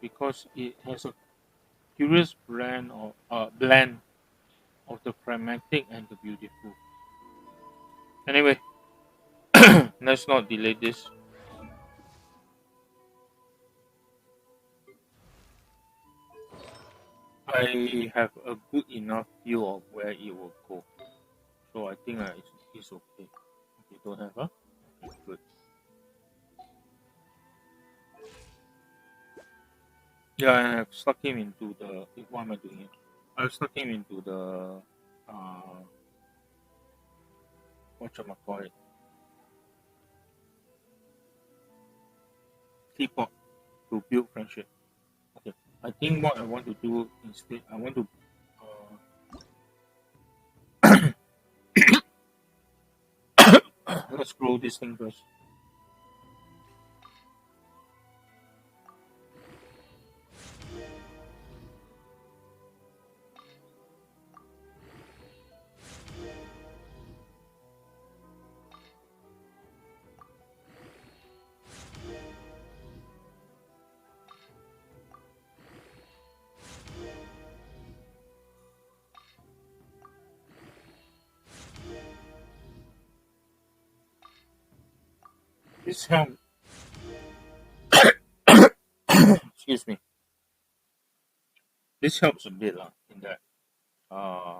because it has a curious blend of the pragmatic and the beautiful. Anyway, let's not delay this. I have a good enough view of where it will go, so I think it's okay. You don't have, huh? Okay, good. Yeah, I have stuck him into the. What am I doing here? I've stuck him into the. Whatchamacallit? Teapot to build friendship. Okay. I think what I want to do instead, I want to. Let's grow this thing first. This help. Excuse me. This helps a bit in that. Uh,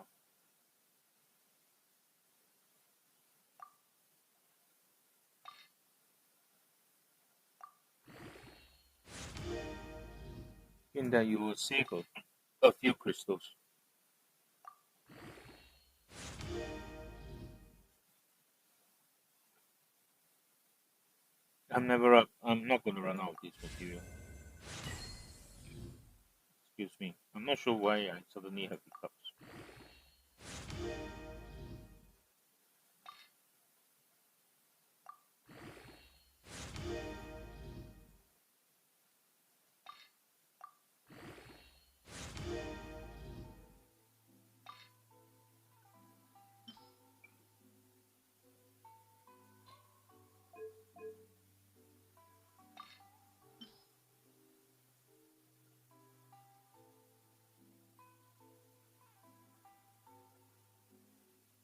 in that you will save a few crystals. I'm not going to run out of this material. Excuse me. I'm not sure why I suddenly have hiccups.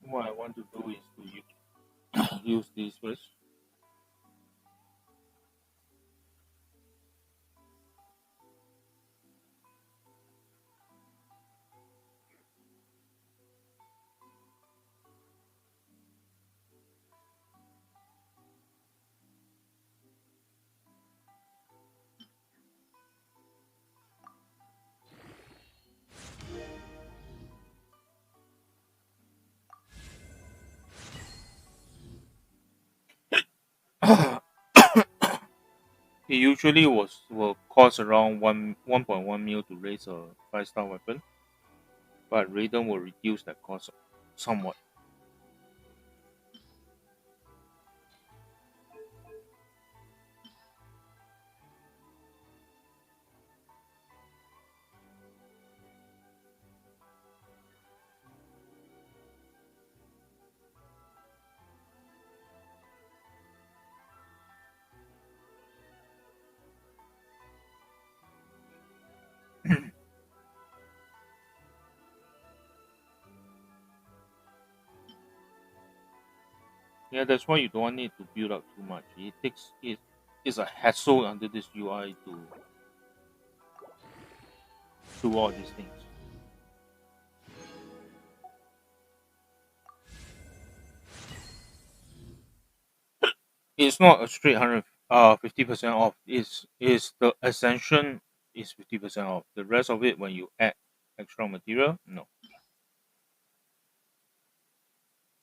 What I want to do is to use this first. It usually will cost around 1.1 mil to raise a 5-star weapon, but Raiden will reduce that cost somewhat. Yeah, that's why you don't need to build up too much. It's a hassle under this UI to do all these things. It's not a straight 50% off. Is the ascension is 50% off. The rest of it when you add extra material, no.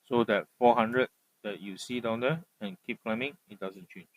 So that 400 that you see down there and keep climbing, it doesn't change.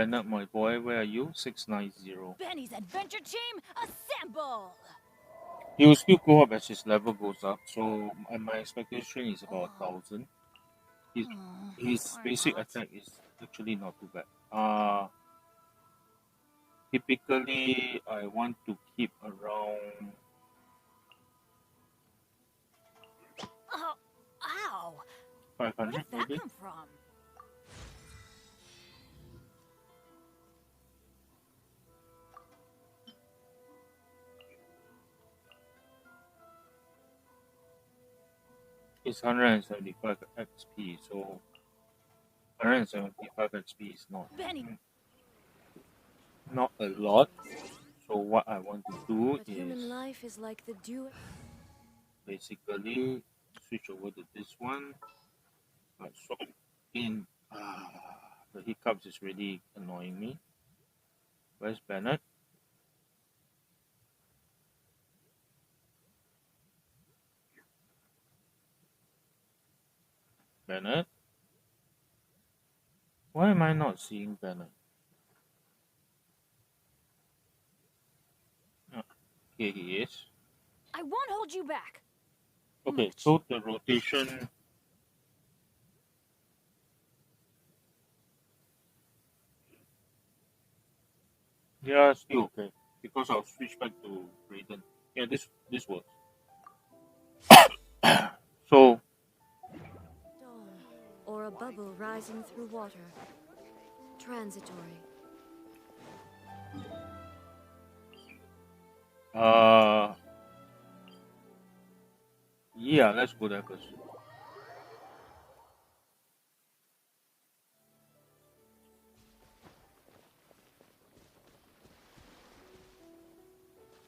Bennett, my boy, where are you? 690. Benny's adventure team, assemble! He will still go up as his level goes up, so my expectation is about 1,000. His basic attack is actually not too bad. Typically, I want to keep around Oh, ow! Where 500 did that maybe. come from? It's 175 XP, so 175 XP is Benny, not a lot. So what I want to do But is human life is like the dew. basically switch over to this one. So in the hiccups is really annoying me. Where's Bennett? Bennett? Why am I not seeing Bennett? Oh, here he is. I won't hold you back. Okay, so the rotation. Yeah, still okay. Because I'll switch back to Raiden. Yeah, this works. So Dawn, or a bubble rising through water. Transitory. yeah, let's go there first.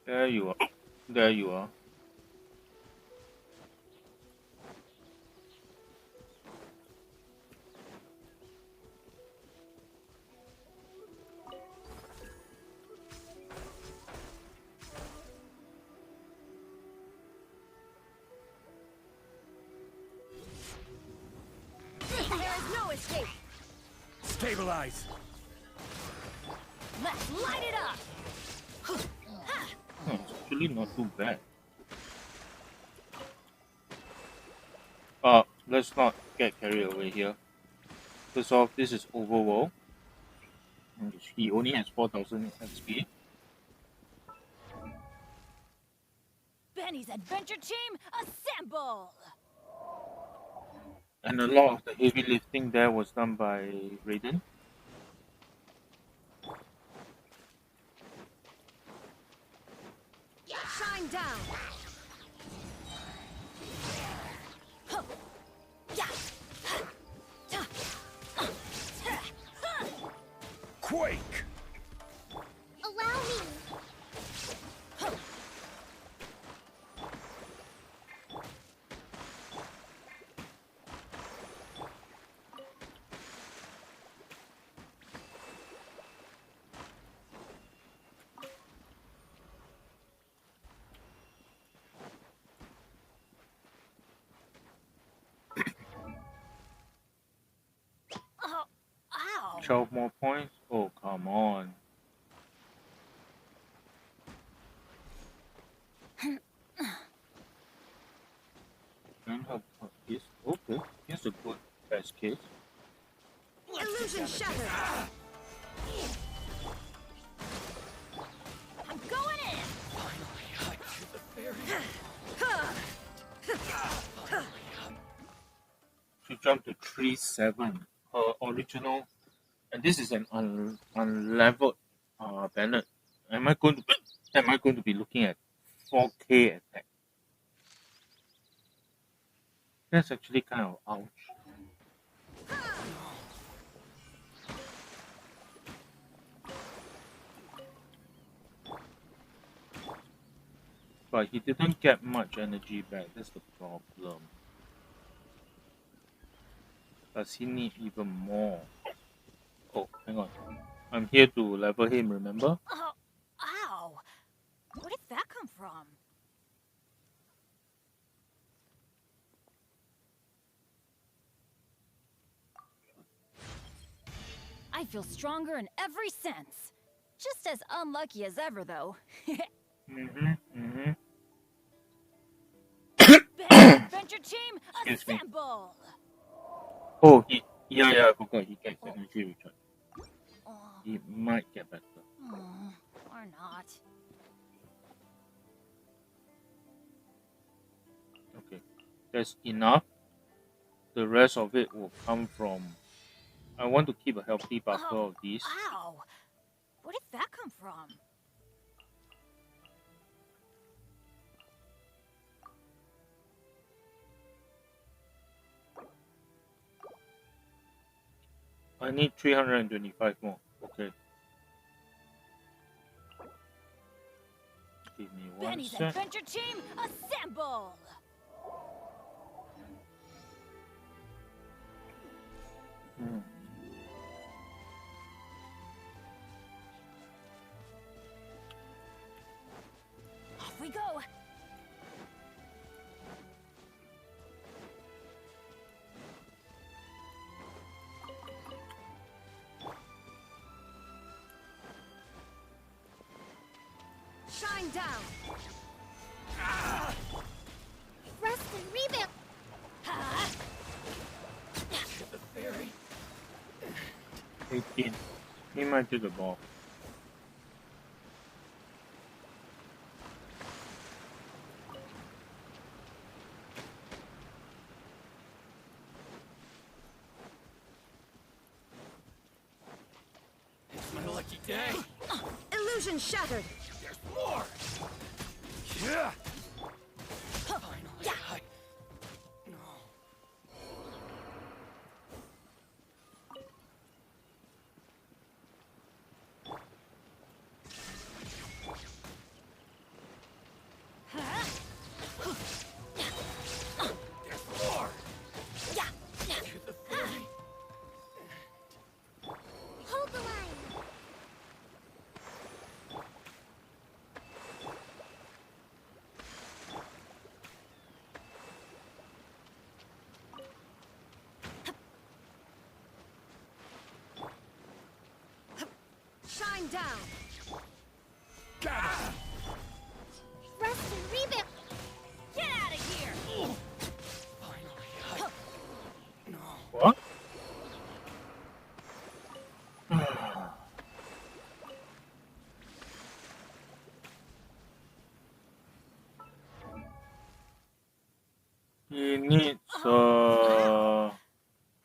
There you are. There you are. There is no escape. Stabilize. Let's light it up. It's actually not too bad. Let's not get carried away here. First off, this is overworld. He only has 4,000 XP. Benny's adventure team, assemble! And a lot of the heavy lifting there was done by Raiden. Shine down! Quake. Allow me. Oh, ow! 12 more points? Oh, come on. And her is okay. Here's a good best case. Illusion shattered! I'm going in! She jumped to 3-7. Her original, and this is an unleveled Bennett. Am I going to be looking at 4K attack? That's actually kind of ouch. But he didn't get much energy back. That's the problem. Does he need even more? Oh, hang on. I'm here to level him, remember? Oh, ow! Where did that come from? I I feel stronger in every sense. Just as unlucky as ever, though. Mm-hmm. Bennett Adventure Team, Excuse me. assemble! Oh, yeah, I forgot. He gets energy recharge. Oh, He might get better. or not. Okay, that's enough. The rest of it will come from. I want to keep a healthy buffer of these. Ow! Where did that come from? I need 325 more. Okay. Give me one Benny's sec. Adventure Team, assemble! Off we go! Shine down! Rest and rebuild. Ha! 18. He might do the ball. It's my lucky day. Illusion shattered! There's more. Yeah. Finally, no. There's more. To the fairy. Hold the line. Shine down! Rest and rebuild. Get out of here! Finally, no. What? He needs Where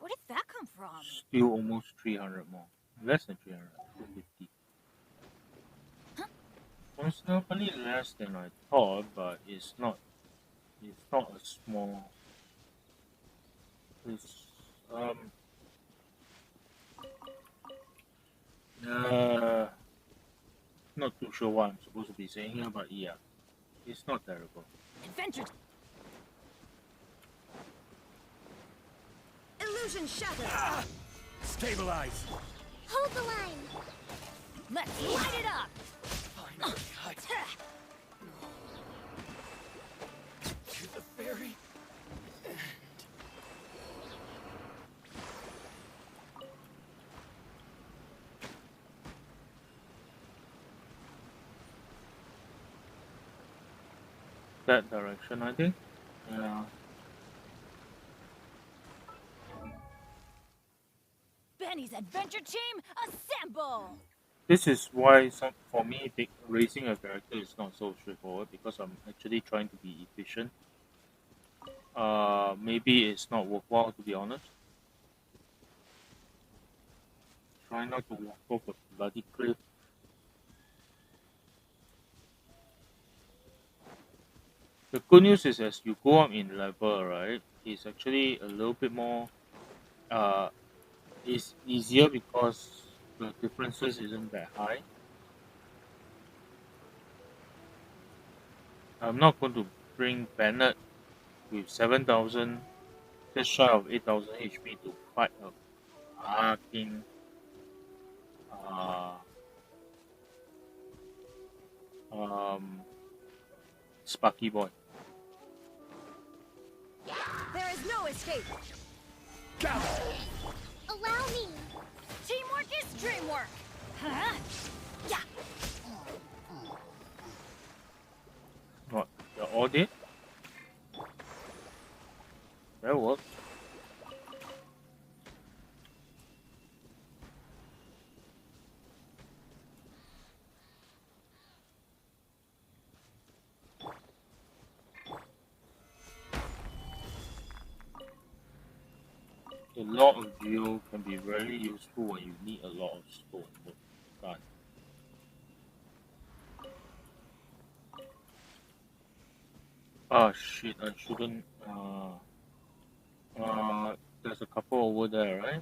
did that come from? still almost 300 more. Less than 300. 250. Considerably less than I thought, but it's not a small. It's not too sure what I'm supposed to be saying here, but yeah, it's not terrible. Adventure Illusion shattered! Stabilize. Hold the line. Let's light it up! Finally, to the fairy. That direction, I think. Yeah. Benny's Adventure Team, assemble! This is why for me, raising a character is not so straightforward because I'm actually trying to be efficient. Maybe it's not worthwhile to be honest. Try not to walk off a bloody cliff. The good news is as you go up in level, right, it's actually a little bit more, it's easier because the differences isn't that high. I'm not going to bring Bennett with 7,000, just shy of 8,000 HP to fight a fucking Sparky boy. There is no escape! Allow me. Teamwork is extreme work. Huh? Yeah. What? You're all dead? That works. A lot of geo can be very useful when you need a lot of stone work done. Ah shit, I shouldn't there's a couple over there, right?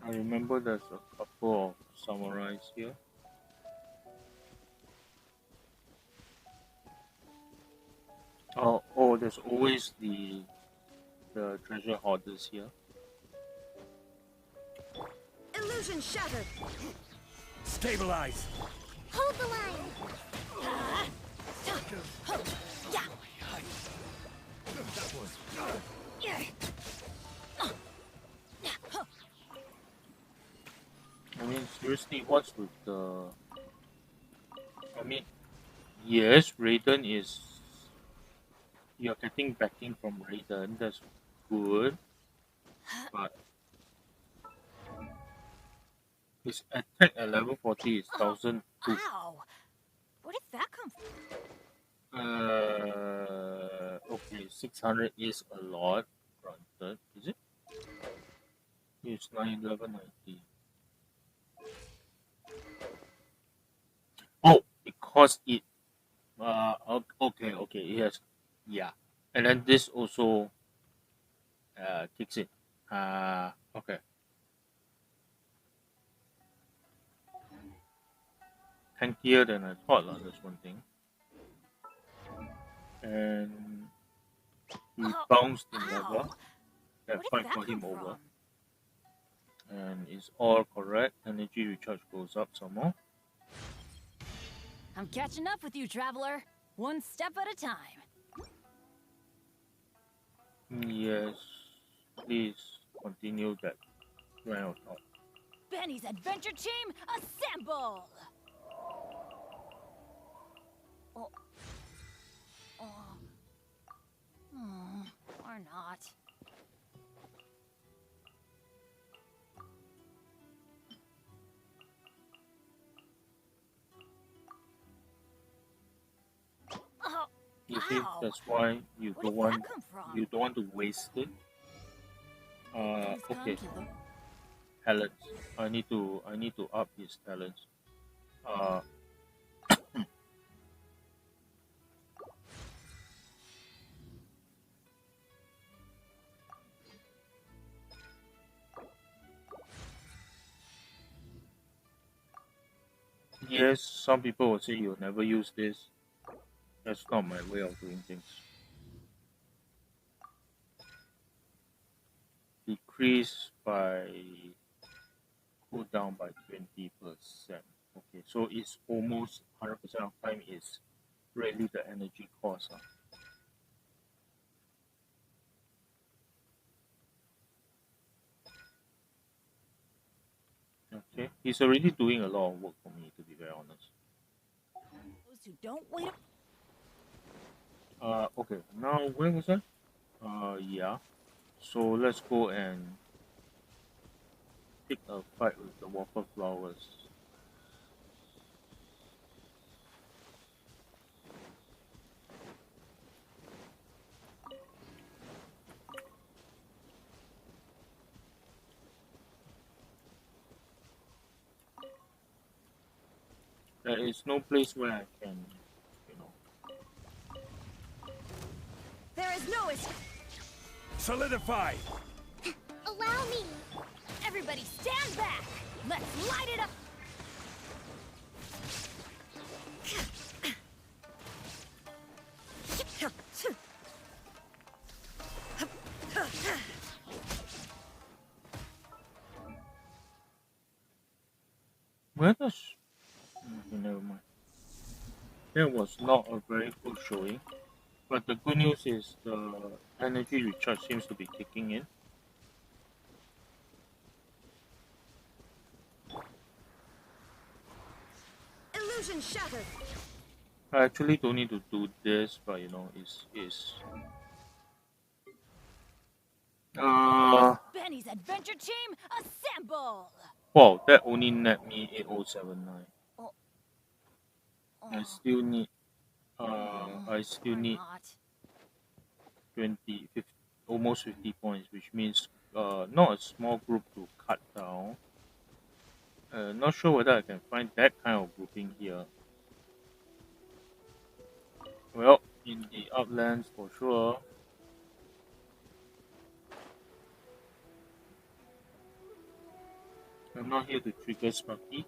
I remember there's a couple of samurais here. Oh, there's always the treasure hoarders here. Illusion shattered. Stabilize. Hold the line. I mean, seriously, what's with the... I mean, yes, Raiden is... You're getting backing from Raiden, that's good. But his attack at level 40 is 1002. Ow! Where did that come from? Okay, 600 is a lot, granted. Is it? It's 91190. Oh, because it... okay, yes. Yeah. And then this also kicks in. Okay. Tankier than I thought, that's one thing. And he bounced in level. Where That did fight that got him come over. from? And it's all correct. Energy recharge goes up some more. I'm catching up with you, traveler. One step at a time. Yes. Please continue that line of thought. Benny's adventure team, assemble! Oh. Oh. Or not. Oh. You see, Ow. that's why you Where don't did want that come from? you don't want to waste it. Please come Okay. to the- Talents. I need to up his talents. Uh yes, some people will say you'll never use this. That's not my way of doing things. Decrease by cooldown by 20%. Okay, so it's almost 100% of time is really the energy cost. Okay, he's already doing a lot of work for me, to be very honest. Those who don't wait. Okay, now where was I? Yeah. So let's go and pick a fight with the water flowers. There is no place where I can, you know. There is no escape. Solidify. Allow me. Everybody stand back. Let's light it up. Where does... Okay, never mind. That was not a very good showing. But the good news is the energy recharge seems to be kicking in. Illusion shattered. I actually don't need to do this, but you know, Benny's adventure team, assemble! wow, that only net me 8079. Oh, I oh, still need oh, I still or need not. 20, 50, almost 50 points, which means not a small group to cut down. Not sure whether I can find that kind of grouping here. Well, in the Outlands for sure. I'm not here to trigger Sparky,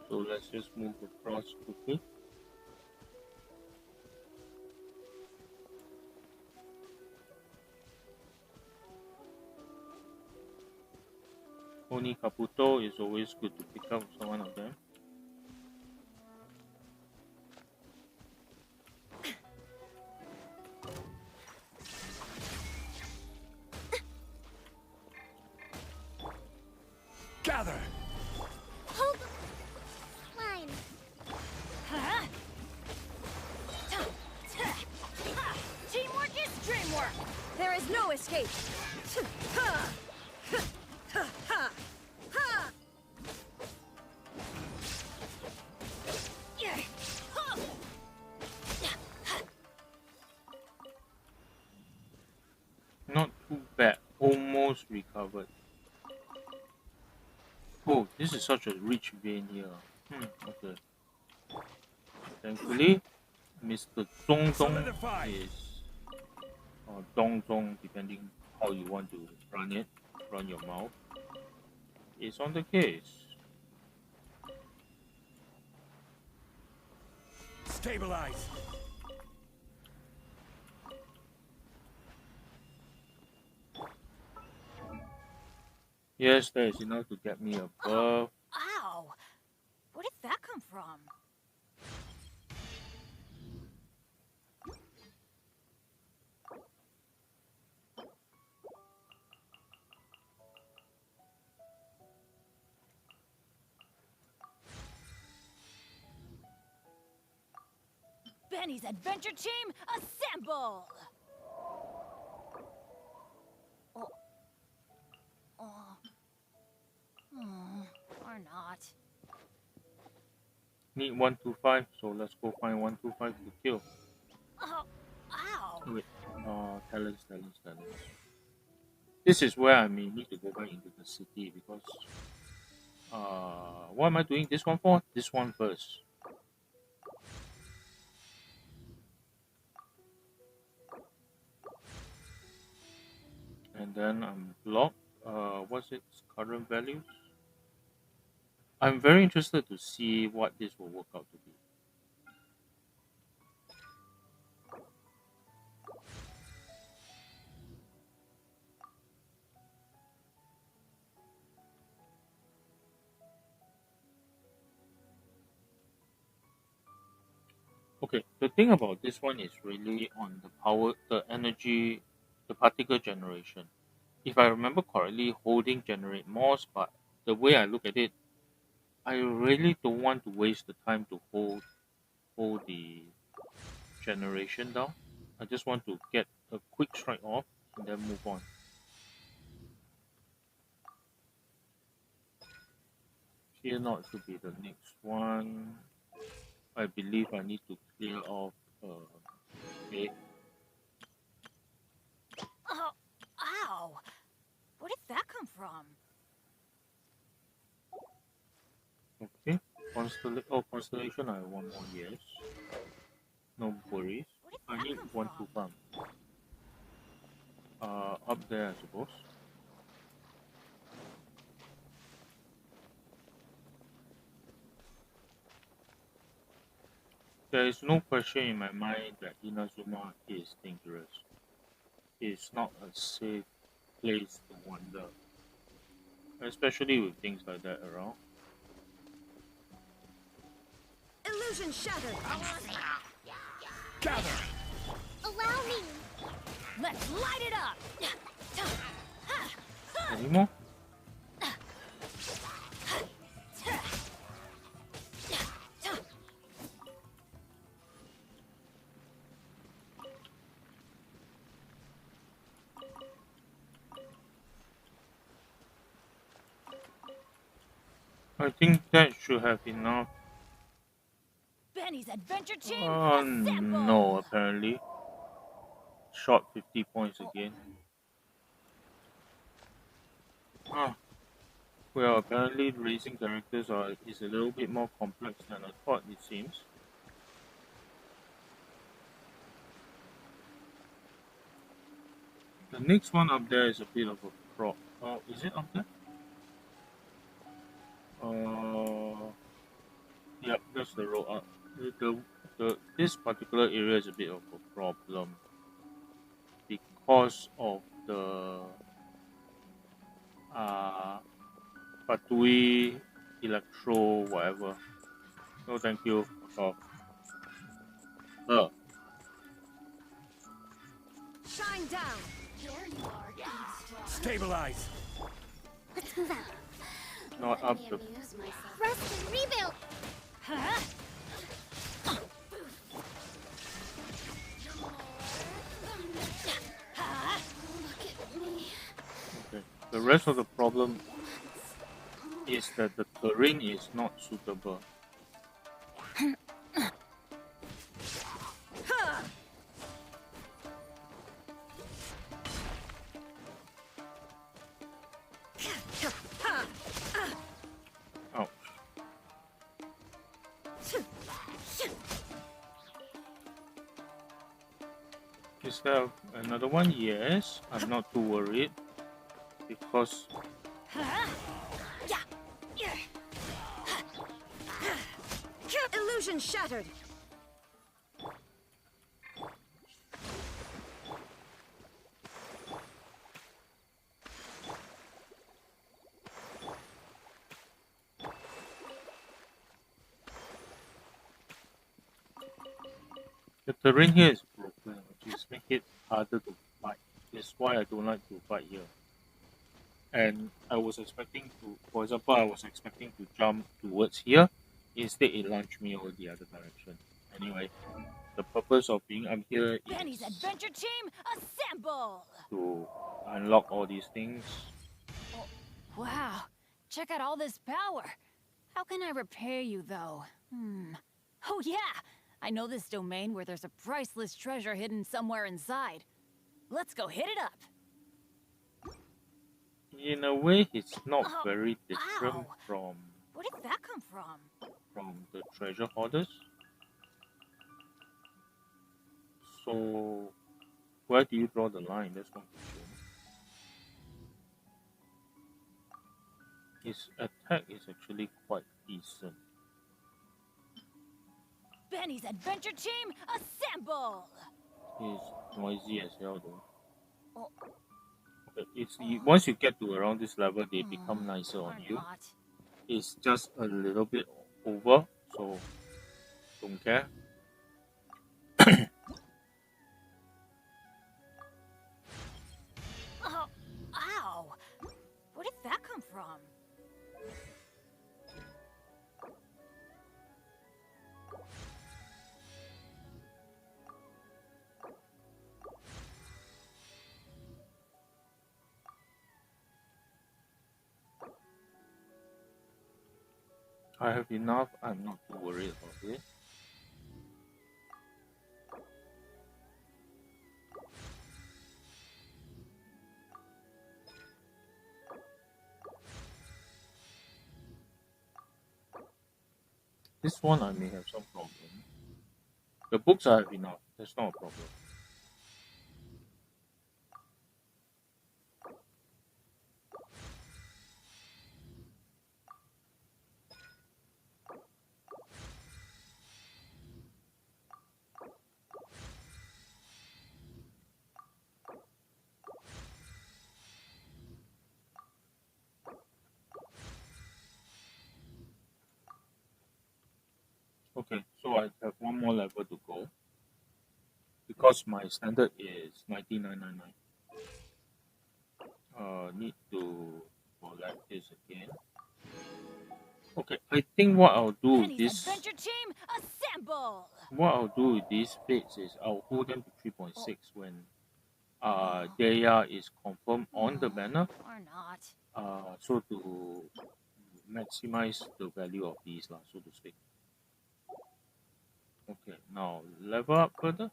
so let's just move across quickly. Oni Caputo is always good to pick up someone of them. Gather! Hold the line. Huh? Teamwork is dreamwork! There is no escape. Ha! Ha! Ha! Ha! Yeah. Huh. Not too bad, almost recovered. Oh, this is such a rich vein here. Okay. Thankfully, Mr. Zong Dong Solidify! is, or Dong Dong, depending how you want to run it, run your mouth, is on the case. Stabilize! Yes, that is enough to get me above. Ow! Where did that come from? Benny's adventure team, assemble! Oh. Oh. Or not. Need 125, so let's go find 125 to kill. Oh. Ow! Oh, wait, talents. This is where I may need to go back into the city because what am I doing this one for? This one first. And then I'm blocked. What's its current values? I'm very interested to see what this will work out to be. Okay, the thing about this one is really on the power, the energy, the particle generation. If I remember correctly, holding generate more, but the way I look at it, I really don't want to waste the time to hold the generation down. I just want to get a quick strike off and then move on. Here not should be the next one. I believe I need to clear off okay. Oh. Ow! Where did that come from? Okay. Constellation I want more, yes. No worries. Where did I that need come one from? to farm. Up there I suppose. There is no question in my mind that Inazuma is dangerous. It's not a safe place to wander, especially with things like that around. Illusion shattered. Gather! Allow me. Let's light it up! Any more? I think that should have enough. Benny's adventure team, Oh assemble! no, apparently. Short 50 points again. Ah. Well, apparently raising characters is a little bit more complex than I thought, it seems. The next one up there is a bit of a prop. Oh, is it up there? Yep, that's the road up. This particular area is a bit of a problem because of the Patui Electro whatever. No, thank you. Oh. Shine down. Stabilize! Let's move out. Not up the. Rest and rebuild. Okay. The rest of the problem is that the terrain is not suitable. Ouch. Is there another one? Yes. I'm not too worried because Illusion shattered. the terrain here is broken, which is make it harder to fight. That's why I don't like to fight here. And I was expecting to, for example, I was expecting to jump towards here. Instead, it launched me over the other direction. Anyway, the purpose of being up here Benny's is adventure team, assemble! to unlock all these things. Wow, check out all this power. How can I repair you, though? Oh yeah, I know this domain where there's a priceless treasure hidden somewhere inside. Let's go hit it up. In a way, it's not Oh, very different ow. from Where did that come from? the treasure hoarders. So, where do you draw the line? That's one question. His attack is actually quite decent. Benny's adventure team, assemble! He's noisy as hell though. Oh. Okay, once you get to around this level, they become nicer Or on you. not. It's just a little bit over, so don't care. Oh, ow! Where did that come from? I have enough. I'm not too worried about it. This one I may have some problem. The books I have enough. That's not a problem. Okay, so I have one more level to go because my standard is 9999. Need to collect this again. Okay, I think what I'll do with Benny's this, adventure team, assemble! what I'll do with these fates is I'll hold them to 3.6 when Daya is confirmed on the banner. Or not. So to maximize the value of these, lah, so to speak. Okay, now level up further.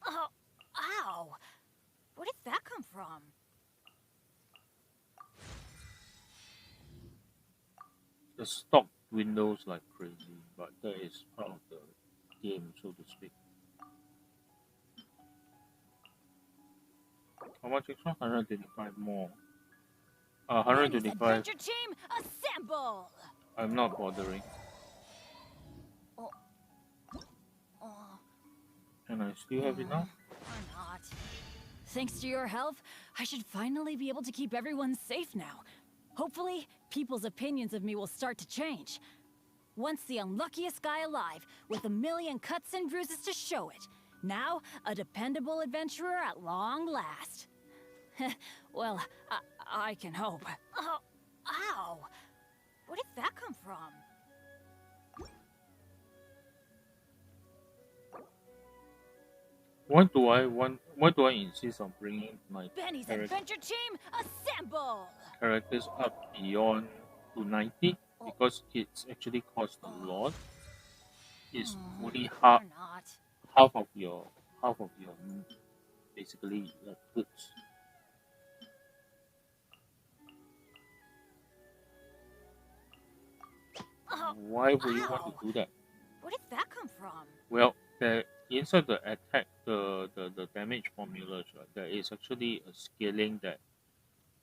Oh, ow! Where did that come from? The stock dwindles like crazy, but that is part of the game, so to speak. How much extra? 125 more. Benny's 125. adventure team, assemble! I'm not bothering. Oh, oh, And I still have enough. or not. Thanks to your help, I should finally be able to keep everyone safe now. Hopefully, people's opinions of me will start to change. Once the unluckiest guy alive, with a million cuts and bruises to show it. Now, a dependable adventurer at long last. Well, I can hope. Oh, ow! Where did that come from? Why do I insist on bringing my Benny's character, adventure team, assemble! characters up beyond to 90? Because it's actually cost a lot. It's only Or not. half of your basically goods. Oh, Why would you want ow. to do that? Where did that come from? Well, inside the attack, the damage formulas, right, there is actually a scaling that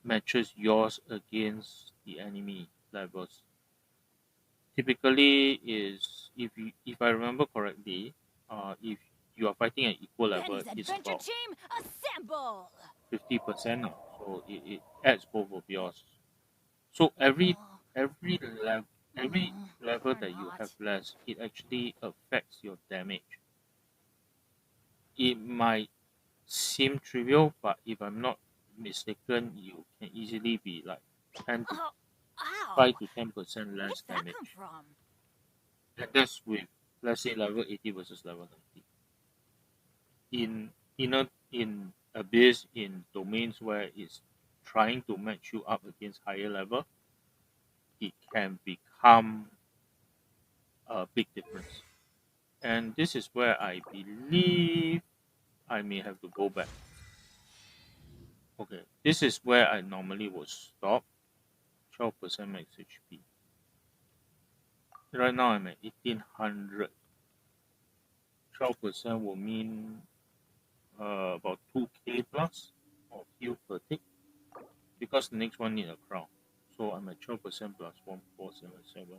matches yours against the enemy levels. Typically, is if I remember correctly, if you are fighting at equal level, Benny's it's adventure about team, assemble! 50% now. So it adds both of yours. So every level every level Or that you not. have less, it actually affects your damage. It might seem trivial, but if I'm not mistaken, you can easily be like 10 to Oh, ow! 5 to 10% Where less did that damage. come from? And that's with, let's say, level 80 versus level 90. In abyss, in domains where it's trying to match you up against higher level, it can become a big difference. And this is where I believe I may have to go back. Okay, this is where I normally would stop. 12% max HP. Right now I'm at 1800. 12% will mean about 2k plus of heal per tick, because the next one need a crown. So I'm at 12% plus 1477.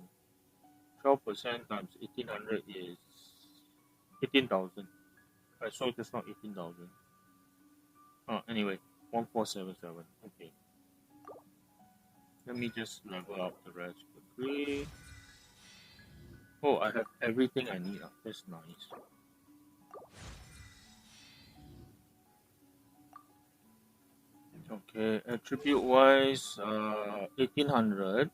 12% times 1800 is 18,000. I saw just not 18,000. Anyway, 1477. Okay. Let me just level up the rest quickly. Oh, I have everything I need. That's nice. Okay, attribute wise, 1800.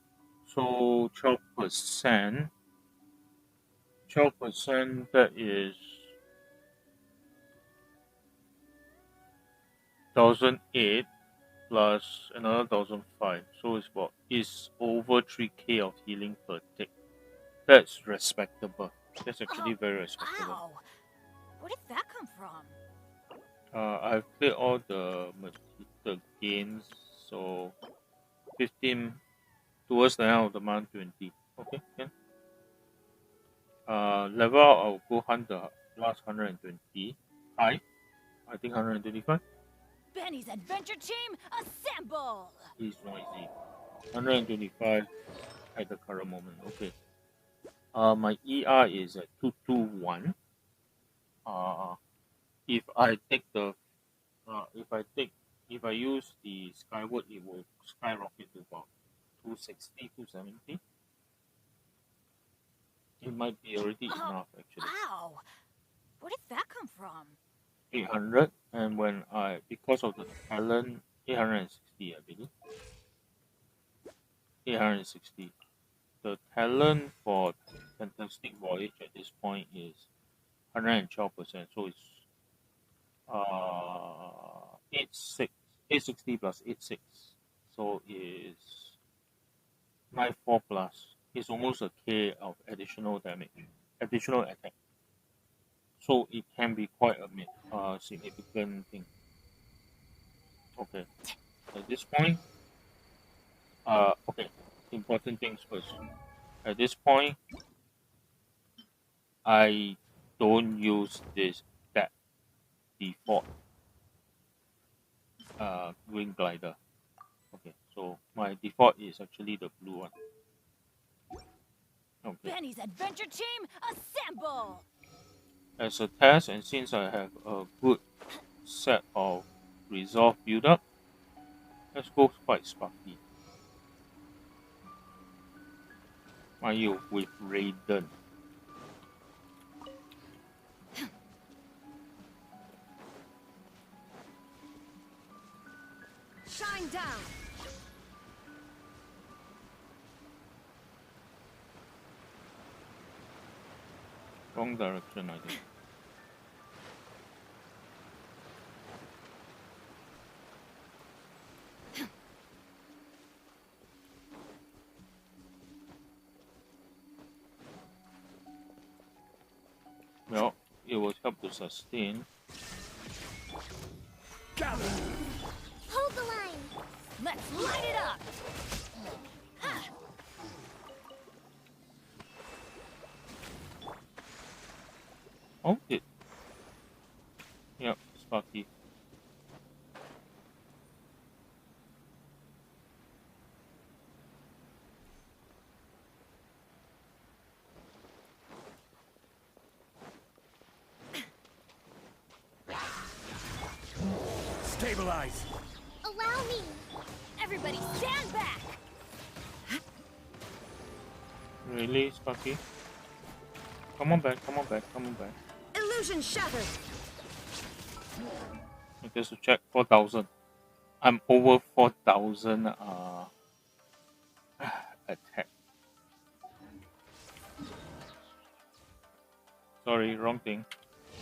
So 12%. 12%, that is 1008 plus another 1005. So it's over 3k of healing per tick. That's respectable. That's actually very respectable. Ow! Where did that come from? I've played all the games, so 15 towards the end of the month, 20. Okay, can. Level up, I'll go hunt the last 120. High, I think 125. Benny's adventure team, assemble! He's noisy. 125 at the current moment. Okay. My ER is at 221. If I take the if I use the Skyward, it will skyrocket to about 260, 270. It might be already enough actually. Ow! Where did that come from? 800, and when because of the talent, 860 I believe. 860. The talent for Fantastic Voyage at this point is 112%, so it's 86 860 plus 86, so it's 94 plus. It's almost a K of additional damage, additional attack. So it can be quite a significant thing. Okay, at this point, okay, important things first. At this point, I don't use that default green glider. Okay, so my default is actually the blue one. Okay. Benny's adventure team, assemble! As a test, and since I have a good set of resolve build up, let's go quite sparky. Are you with Raiden? Shine down! Wrong direction, I think. Well, it will help to sustain. Hold the line. Let's light it up! Oh, it. Yep, sparky. Stabilize. Allow me. Everybody stand back! Really, Sparky? Come on back, come on back, come on back. Illusion shattered! Just to check, 4,000. I'm over 4,000 attack. Sorry, wrong thing.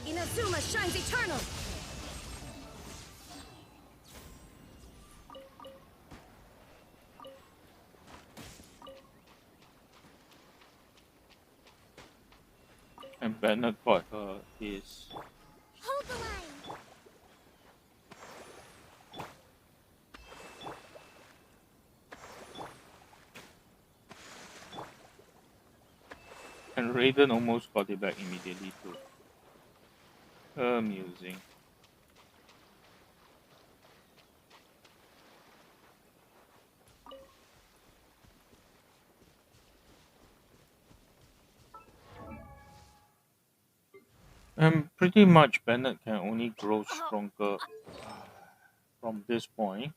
Inazuma shines eternal! And Bennett got his. Hold the line. And Raiden almost got it back immediately too. Amusing. And pretty much Bennett can only grow stronger from this point.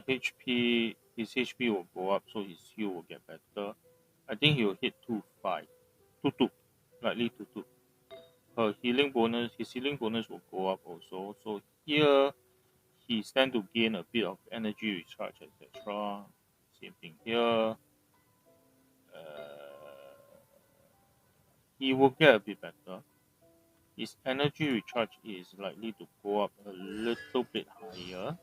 His HP will go up, so his heal will get better. I think he will hit 2-5, 2-2, likely 2-2. His healing bonus will go up also. So here, he stands to gain a bit of energy recharge, etc. Same thing here. He will get a bit better. His energy recharge is likely to go up a little bit higher.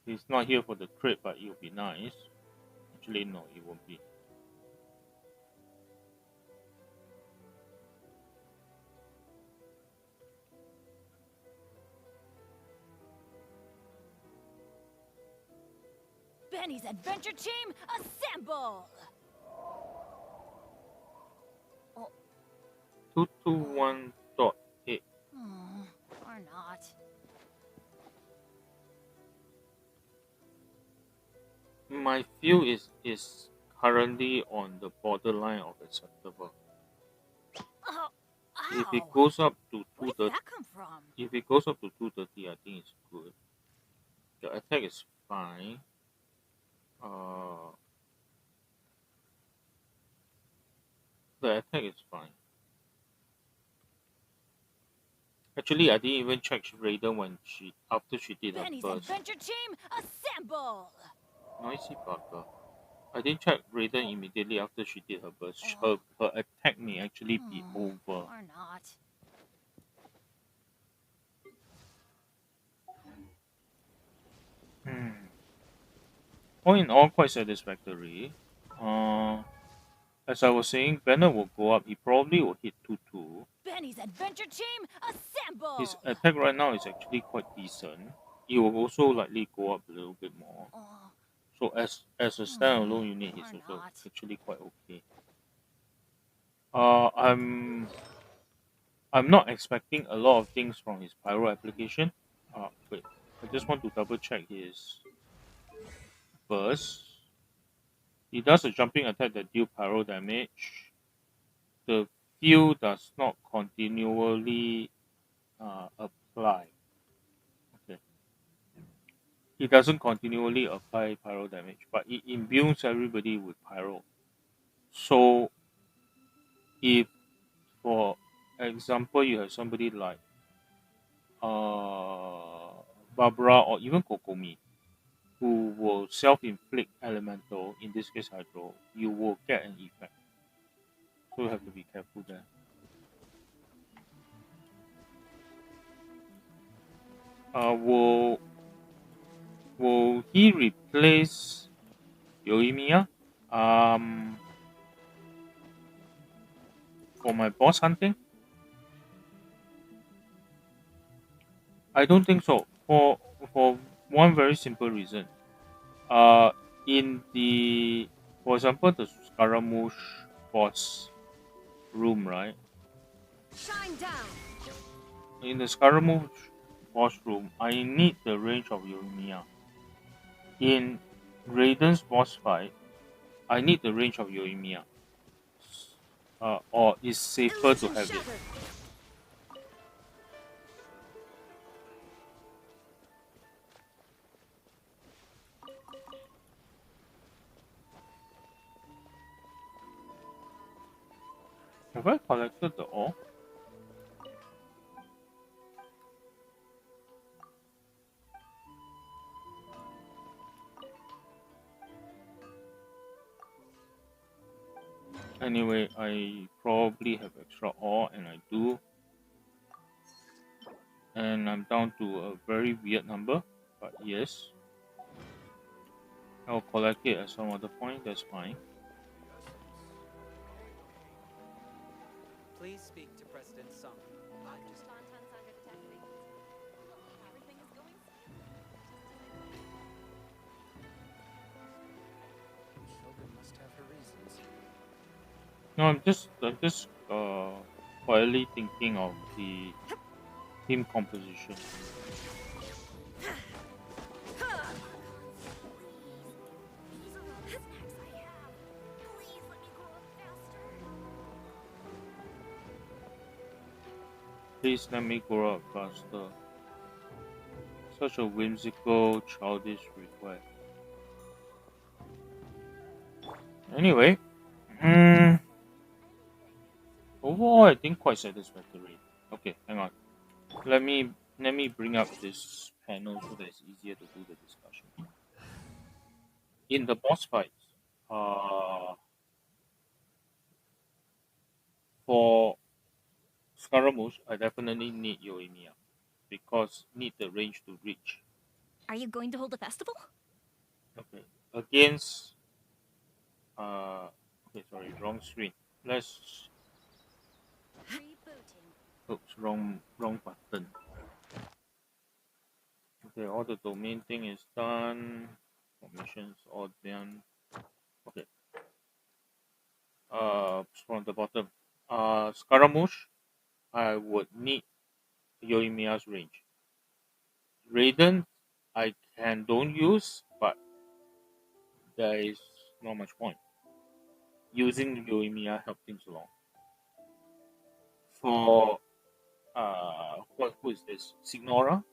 He's not here for the crit, but it will be nice. Actually, no, it won't be. Benny's adventure team, assemble! 221.8. Or not. My feel is currently on the borderline of acceptable. Oh, If it Wow. goes up to Where did 230, that come from? if it goes up to 230, I think it's good. The attack is fine. Uh, the attack is fine. Actually, I didn't even check Raiden when after she did her Benny's burst. adventure team, assemble! Noisy bugger. I didn't check Raiden immediately after she did her burst. Oh. Her attack may actually be over. Or not. All in all, quite satisfactory. As I was saying, Bennett will go up. He probably will hit 2-2. Benny's adventure team, assemble! His attack right now is actually quite decent. He will also likely go up a little bit more. Oh, So as a standalone unit, he's or also not. actually quite okay. I'm not expecting a lot of things from his pyro application. Wait, I just want to double check his burst. He does a jumping attack that deals pyro damage. The field does not continually apply. Okay. It doesn't continually apply pyro damage, but it imbues everybody with pyro. So if, for example, you have somebody like Barbara or even Kokomi, who will self-inflict elemental, in this case hydro, you will get an effect. So you have to be careful there. Will he replace Yoimiya? For my boss hunting? I don't think so. For one very simple reason. In the, for example, the Scaramouche boss room, right? Shine down. In the Scaramouche boss room, I need the range of Yoimiya. In Raiden's boss fight, I need the range of Yoimiya. Or it's safer to Illusion have it. shattered. Have I collected the ore? Anyway, I probably have extra ore, and I do. And I'm down to a very weird number, but yes. I'll collect it at some other point, that's fine. Please speak to President Sung. Shogun must have her reasons. No, I'm just quietly thinking of the team composition. Please let me grow up faster. Such a whimsical, childish request. Anyway, overall I think quite satisfactory. Okay, hang on. Let me bring up this panel so that it's easier to do the discussion. In the boss fights, for Scaramouche, I definitely need Yoimiya because need the range to reach. Are you going to hold a festival? Okay, against okay, sorry, wrong screen. Let's. Oops, wrong button. Okay, all the domain thing is done. Formations all done. Okay. From the bottom. Scaramouche, I would need Yoimiya's range. Raiden, I don't use, but there is not much point. Using Yoimiya help things along. For who is this? Signora?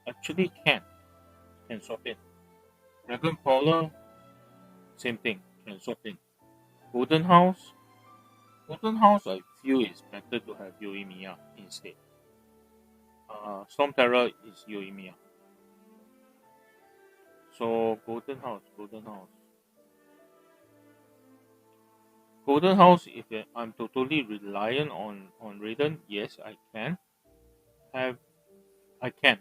Actually can swap in. Dragon Crawler, same thing, can swap in. Golden House I feel is better to have Yoimiya instead. Storm Terror is Yoimiya. So Golden House. If I'm totally reliant on Raiden, yes, I can. I can.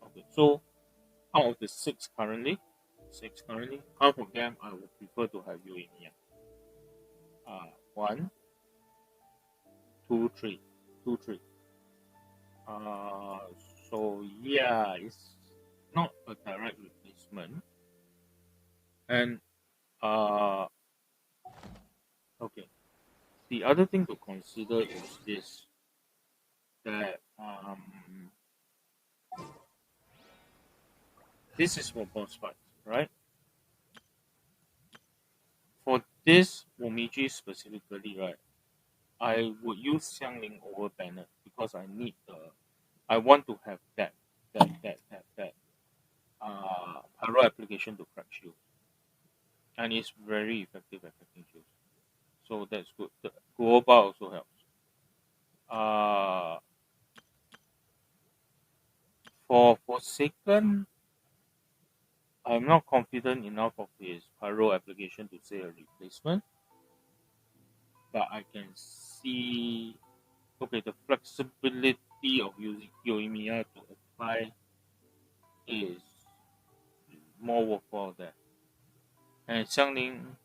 Okay, so out of the six currently, half of them I would prefer to have Yoimiya. One, two, three. Uh, so yeah, it's not a direct replacement. And okay, the other thing to consider is this: that this is for boss fights, right? For this Momiji specifically, right, I would use Xiangling over Bennett because I want to have that pyro application to crack shield, and it's very effective at cracking shields. So that's good. The Guoba also helps. For Forsaken, I'm not confident enough of his pyro application to say a replacement, but I can see the flexibility of using Yoimiya to apply is more worthwhile there. And Xiangling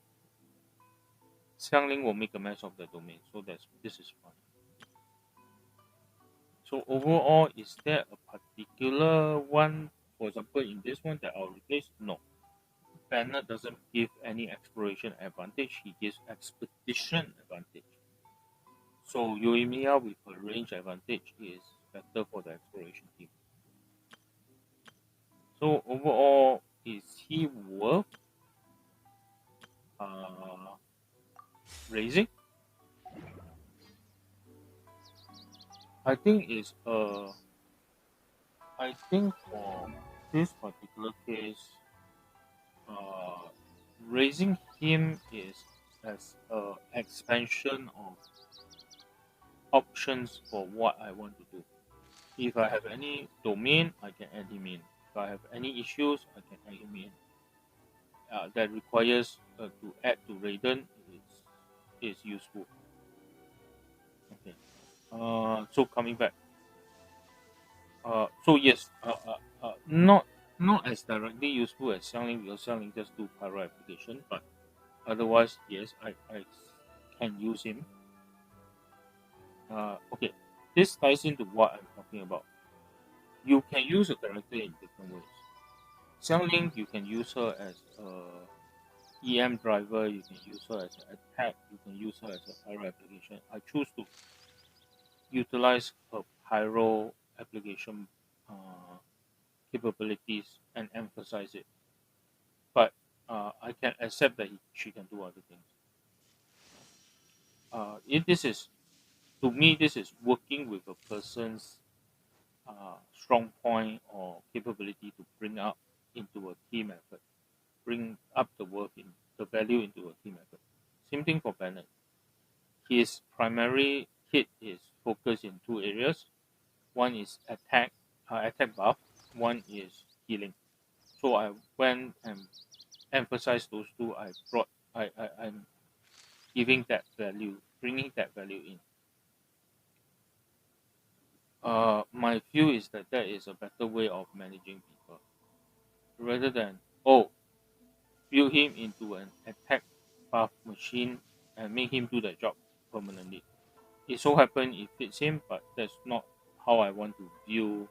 will make a mess of the domain, so this is fine. So overall, is there a particular one, for example, in this one that I'll replace? No. Bennett doesn't give any exploration advantage, he gives expedition advantage. So Yoimiya with a range advantage is better for the exploration team. So overall, is he worth raising? I think for this particular case, raising him is as a expansion of options for what I want to do. If I have any domain, I can add him in. If I have any issues, I can add him in. That requires to add to Raiden is useful. Okay. So coming back. So yes. Not as directly useful as Xiangling because Xiangling just do pyro application, but otherwise yes, I can use him. Okay. This ties into what I'm talking about. You can use a character in different ways. Xiangling, you can use her as a EM driver, you can use her as an attack, you can use her as a pyro application. I choose to utilize her pyro application capabilities and emphasize it. But I can accept that she can do other things. To me, this is working with a person's strong point or capability to bring up into a team effort, bring up the value into a team effort. Same thing for Bennett. His primary kit is focused in two areas. One is attack buff. One is healing. So I went and emphasized those two. I'm giving that value, bringing that value in. My view is that is a better way of managing people, rather than build him into an attack buff machine and make him do that job permanently. It so happens it fits him, but that's not how I want to view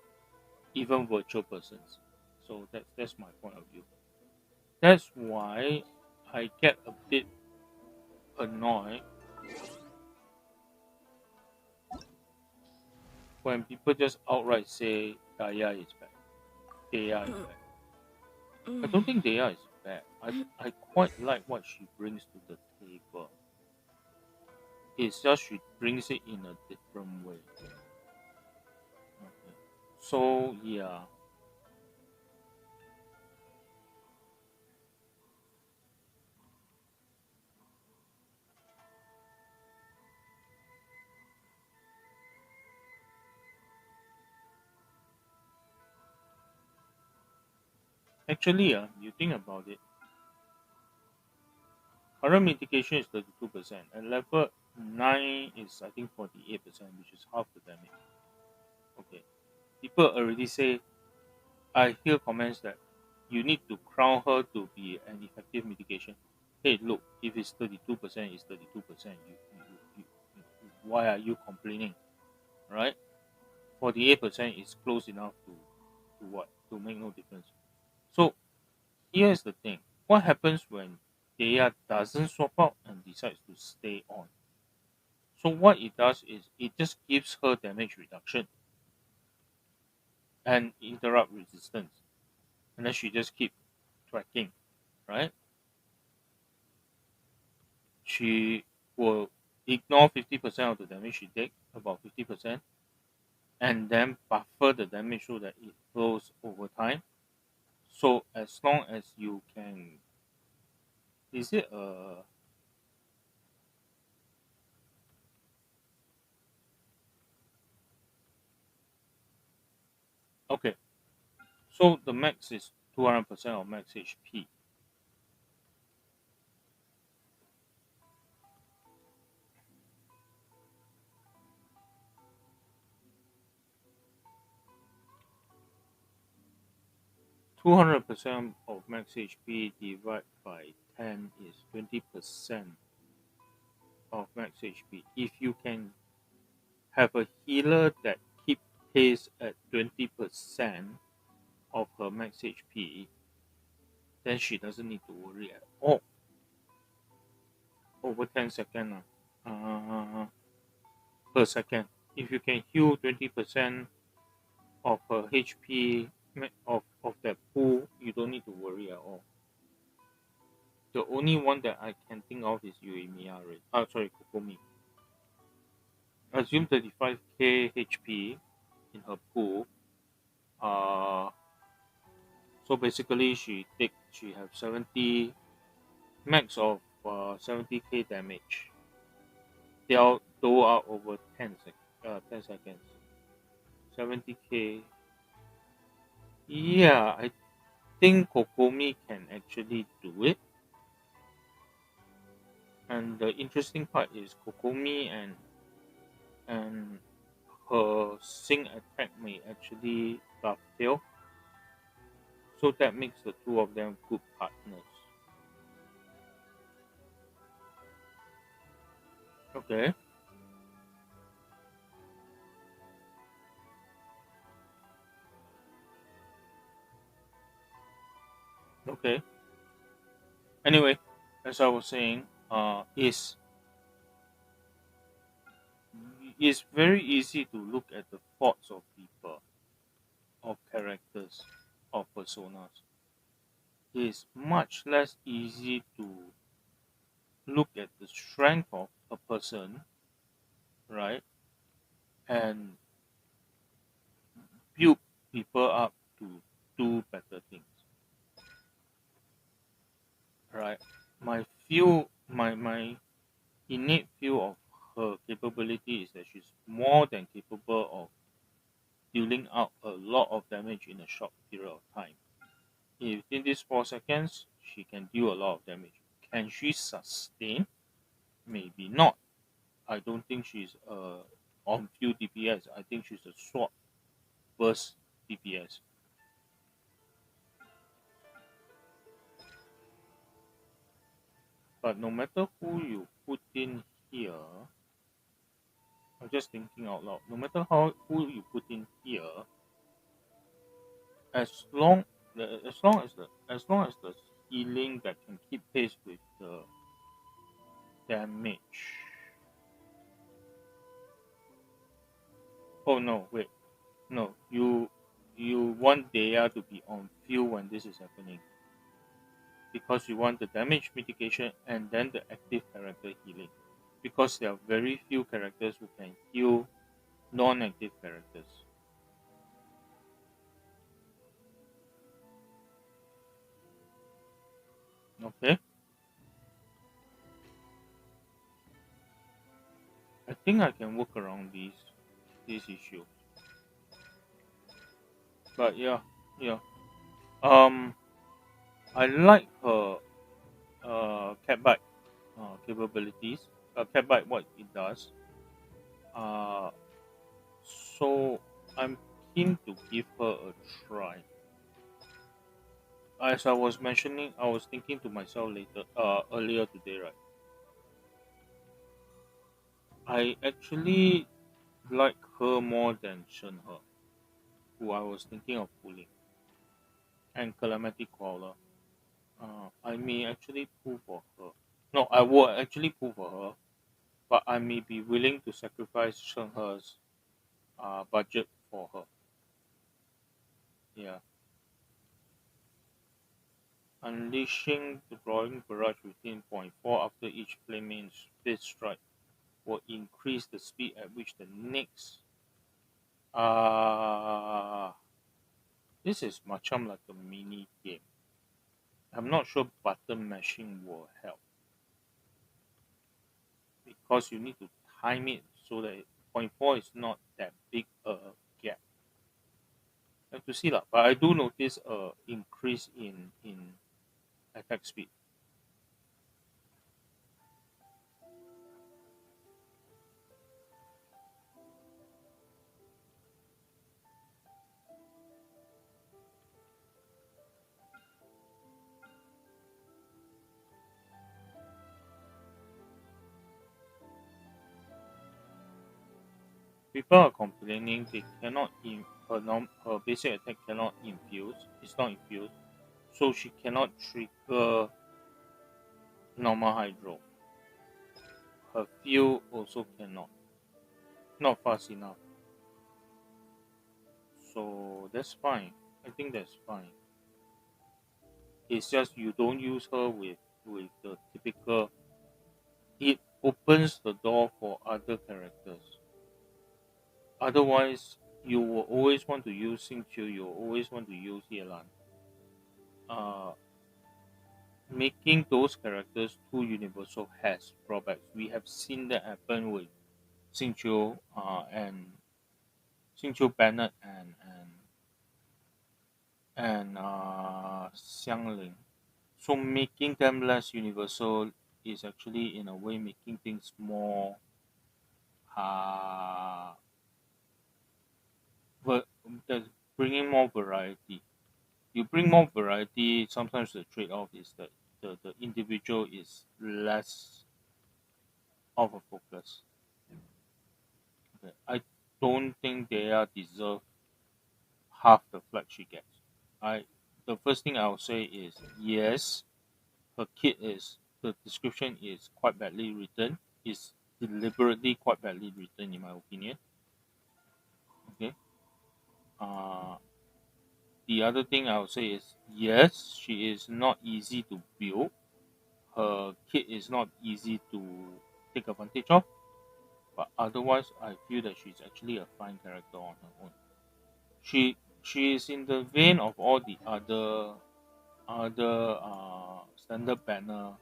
even virtual persons. So that's my point of view. That's why I get a bit annoyed when people just outright say Daya is bad. Daya is bad. I don't think Daya is bad. I quite like what she brings to the table. It's just she brings it in a different way. Okay. So yeah. Actually, you think about it. Current mitigation is 32%, and level 9 is I think 48%, which is half the damage. Okay. People already say, I hear comments that you need to crown her to be an effective mitigation. Hey, look, if it's 32%, it's 32%. Why are you complaining? Right? 48% is close enough to what? To make no difference. So here's the thing. What happens when Dea doesn't swap out and decides to stay on? So what it does is it just gives her damage reduction and interrupt resistance. And then she just keep tracking, right? She will ignore 50% of the damage she takes, about 50%, and then buffer the damage so that it flows over time. So as long as you can, is it a okay? So the max is 200% of max HP. 200% of max HP divided by 10 is 20% of max HP. If you can have a healer that keep pace at 20% of her max HP, then she doesn't need to worry at all. Over 10 seconds per second. If you can heal 20% of her HP of that pool, you don't need to worry at all. The only one that I can think of is Uemiya, right? Sorry, Kokomi. Assume 35k HP in her pool. So basically she have 70 max of 70k damage. They'll do out over 10 seconds. 70k. Yeah, I think Kokomi can actually do it. And the interesting part is Kokomi and her Sing attack may actually dovetail. So that makes the two of them good partners. Okay. Okay. Anyway, as I was saying, it's very easy to look at the faults of people, of characters, of personas. It's much less easy to look at the strength of a person, right, and build people up to do better things, right? My innate feel of her capability is that she's more than capable of dealing out a lot of damage in a short period of time. If in these 4 seconds she can deal a lot of damage, can she sustain? Maybe not. I don't think she's on few DPS. I think she's a short burst DPS. But no matter who you put in here, I'm just thinking out loud. No matter who you put in here, as long as the healing that can keep pace with the damage. Oh no, wait. No, you want Dea to be on field when this is happening. Because you want the damage mitigation and then the active character healing. because there are very few characters who can heal non-active characters. Okay, I think I can work around these issues. But yeah, yeah. Um, I like her cat bite capabilities. Cat bite, what it does. Uh, so I'm keen to give her a try. As I was mentioning, I was thinking to myself earlier today, right? I actually like her more than Shenhe, who I was thinking of pulling, and Calamity Crawler. I may actually pull for her. No, I will actually pull for her, but I may be willing to sacrifice Shenhe's budget for her. Yeah. Unleashing the Roaring Barrage within point 4 after each flaming fifth strike will increase the speed at which the next. Uh, this is macam like a mini game. I'm not sure button mashing will help because you need to time it so that point 4 is not that big a gap. Have to see lah, but I do notice a increase in attack speed. People are complaining they cannot her basic attack cannot infuse. It's not infused, so she cannot trigger normal hydro. Her fuel also cannot, not fast enough. So that's fine. I think that's fine. It's just you don't use her with the typical. It opens the door for other characters. Otherwise, you will always want to use Xingqiu. You will always want to use Yelan. Uh, Making those characters too universal has drawbacks. We have seen that happen with Xingqiu and Xingqiu Bennett and Xiangling. So making them less universal is actually in a way making things more uh but that's bringing more variety. You bring more variety, sometimes the trade-off is that the individual is less of a focus. Okay. I don't think they deserve half the flag she gets. I The first thing I'll say is yes, her kit is the description is quite badly written. Is deliberately quite badly written in my opinion. Okay. Uh the other thing I'll say is yes, she is not easy to build. Her kit is not easy to take advantage of. But otherwise I feel that she's actually a fine character on her own. She is in the vein of all the other standard banner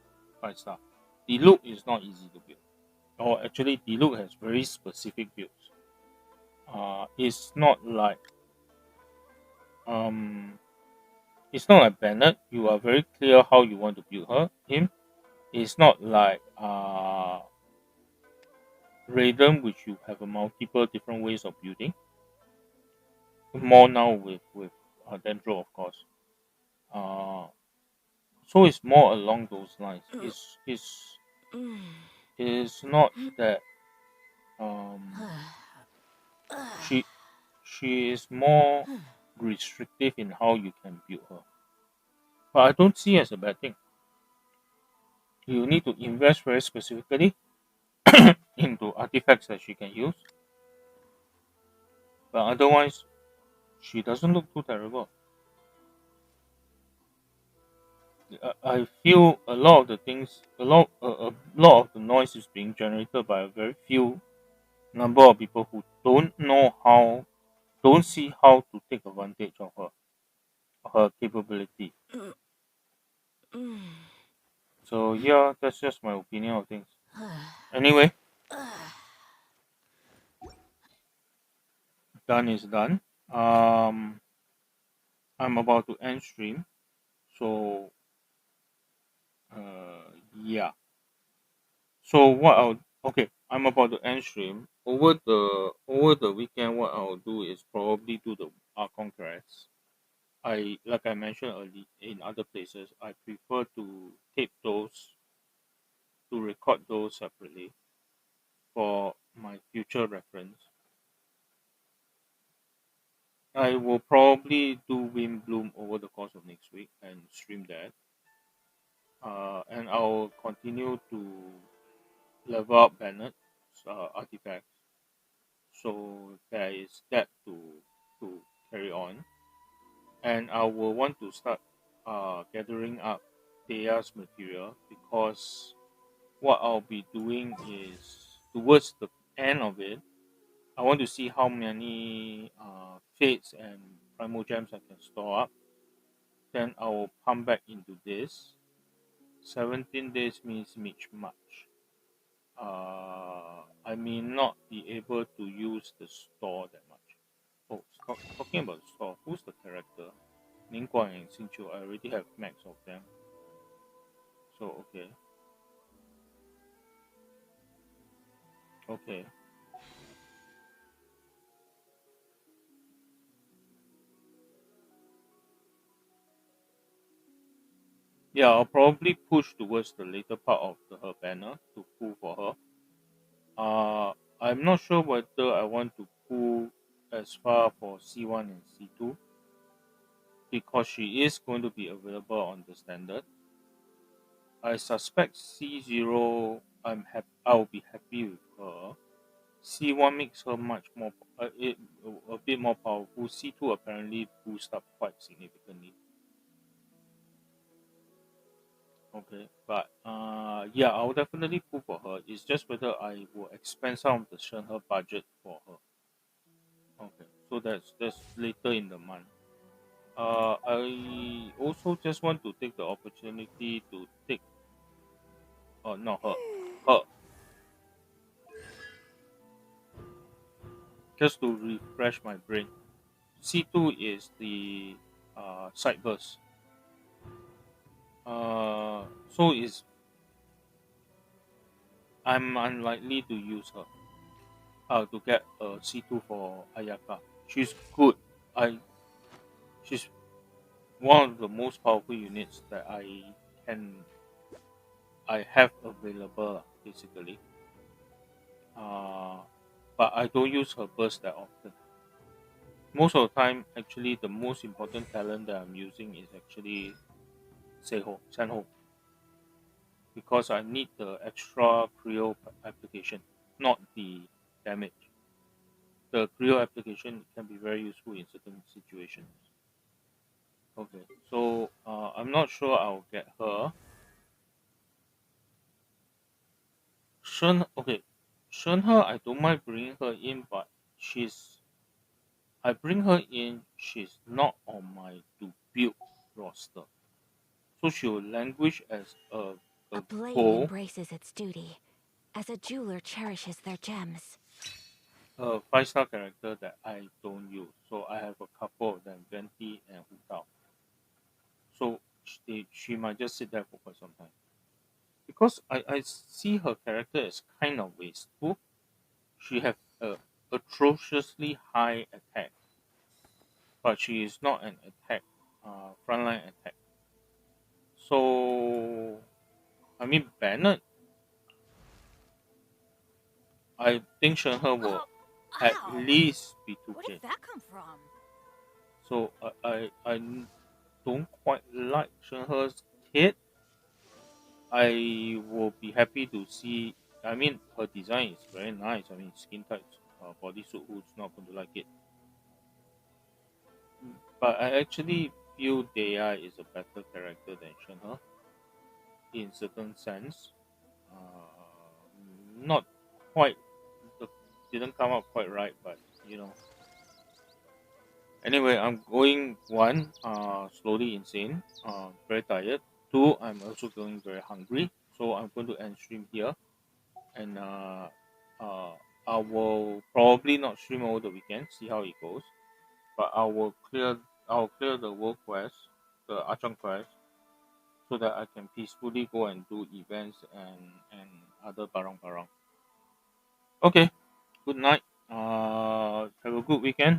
fight stuff. The look is not easy to build. Or actually the look has very specific builds. It's not like um it's not like Bennett. You are very clear how you want to build him. It's not like Raiden, which you have a multiple different ways of building. More now with Dendro, of course. Uh, so it's more along those lines. It's not that um she she is more restrictive in how you can build her. But I don't see it as a bad thing. You need to invest very specifically into artifacts that she can use. But otherwise, she doesn't look too terrible. I feel a lot of the things, a lot of the noise is being generated by a very few number of people who don't see how to take advantage of her capability. So yeah, that's just my opinion of things. Anyway, done is done. Um, I'm about to end stream, so yeah. So what I'll okay, I'm about to end stream. Over the weekend, what I'll do is probably do the Archon quests. I like I mentioned earlier in other places, I prefer to tape those to record those separately for my future reference. I will probably do Wind Bloom over the course of next week and stream that. And I'll continue to level up Bennett's artifacts. So there is that to carry on. And I will want to start gathering up Thea's material because what I'll be doing is towards the end of it, I want to see how many fates and primal gems I can store up. Then I will pump back into this. 17 days means March. I may not be able to use the store that much. Oh, talking about the store, who's the character? Ning Guang and Xin Chu, I already have max of them. So, okay. Okay. Yeah, I'll probably push towards the later part of her banner to pull for her. I'm not sure whether I want to pull as far for C1 and C2 because she is going to be available on the standard. I suspect C0 I'll be happy with her. C1 makes her much more a bit more powerful. C2 apparently boosts up quite significantly. Okay, but yeah, I'll definitely pull for her. It's just whether I will expand some of the Shenhe budget for her. Okay, so that's later in the month. I also just want to take the opportunity to take not her just to refresh my brain. C2 is the side burst. So is I'm unlikely to use her. To get a C2 for Ayaka. She's good. I she's one of the most powerful units that I have available basically. Uh, but I don't use her burst that often. Most of the time, actually, the most important talent that I'm using is actually Senho, because I need the extra Creo application, not the damage. The Creo application can be very useful in certain situations. Okay, so I'm not sure I'll get her. Okay, Shenhe, I don't mind bringing her in, but I bring her in, she's not on my to build roster. So she will languish as A a blade goal, embraces its duty, as a jeweler cherishes their gems. a 5-star character that I don't use. So I have a couple of them, Venti and Hu Tao. So she might just sit there for quite some time. Because I see her character as kind of wasteful. She has a atrociously high attack, but she is not an attack frontline attack. So I mean Bennett, I think Shenhe will at Ow! least be Where 2K. did that come from? So I don't quite like Shenhe's kit. I will be happy to see. I mean, her design is very nice. I mean, skin tight bodysuit, who's not going to like it? But I actually feel Dea is a better character than Shenhe in certain sense. Not quite, the, didn't come out quite right, but you know. Anyway, I'm going one, slowly insane, very tired. Two, I'm also going very hungry, so I'm going to end stream here, and uh, I will probably not stream over the weekend. See how it goes, but I'll clear the world quest, the Archon quest, so that I can peacefully go and do events and other barang barang. Okay, good night. Have a good weekend.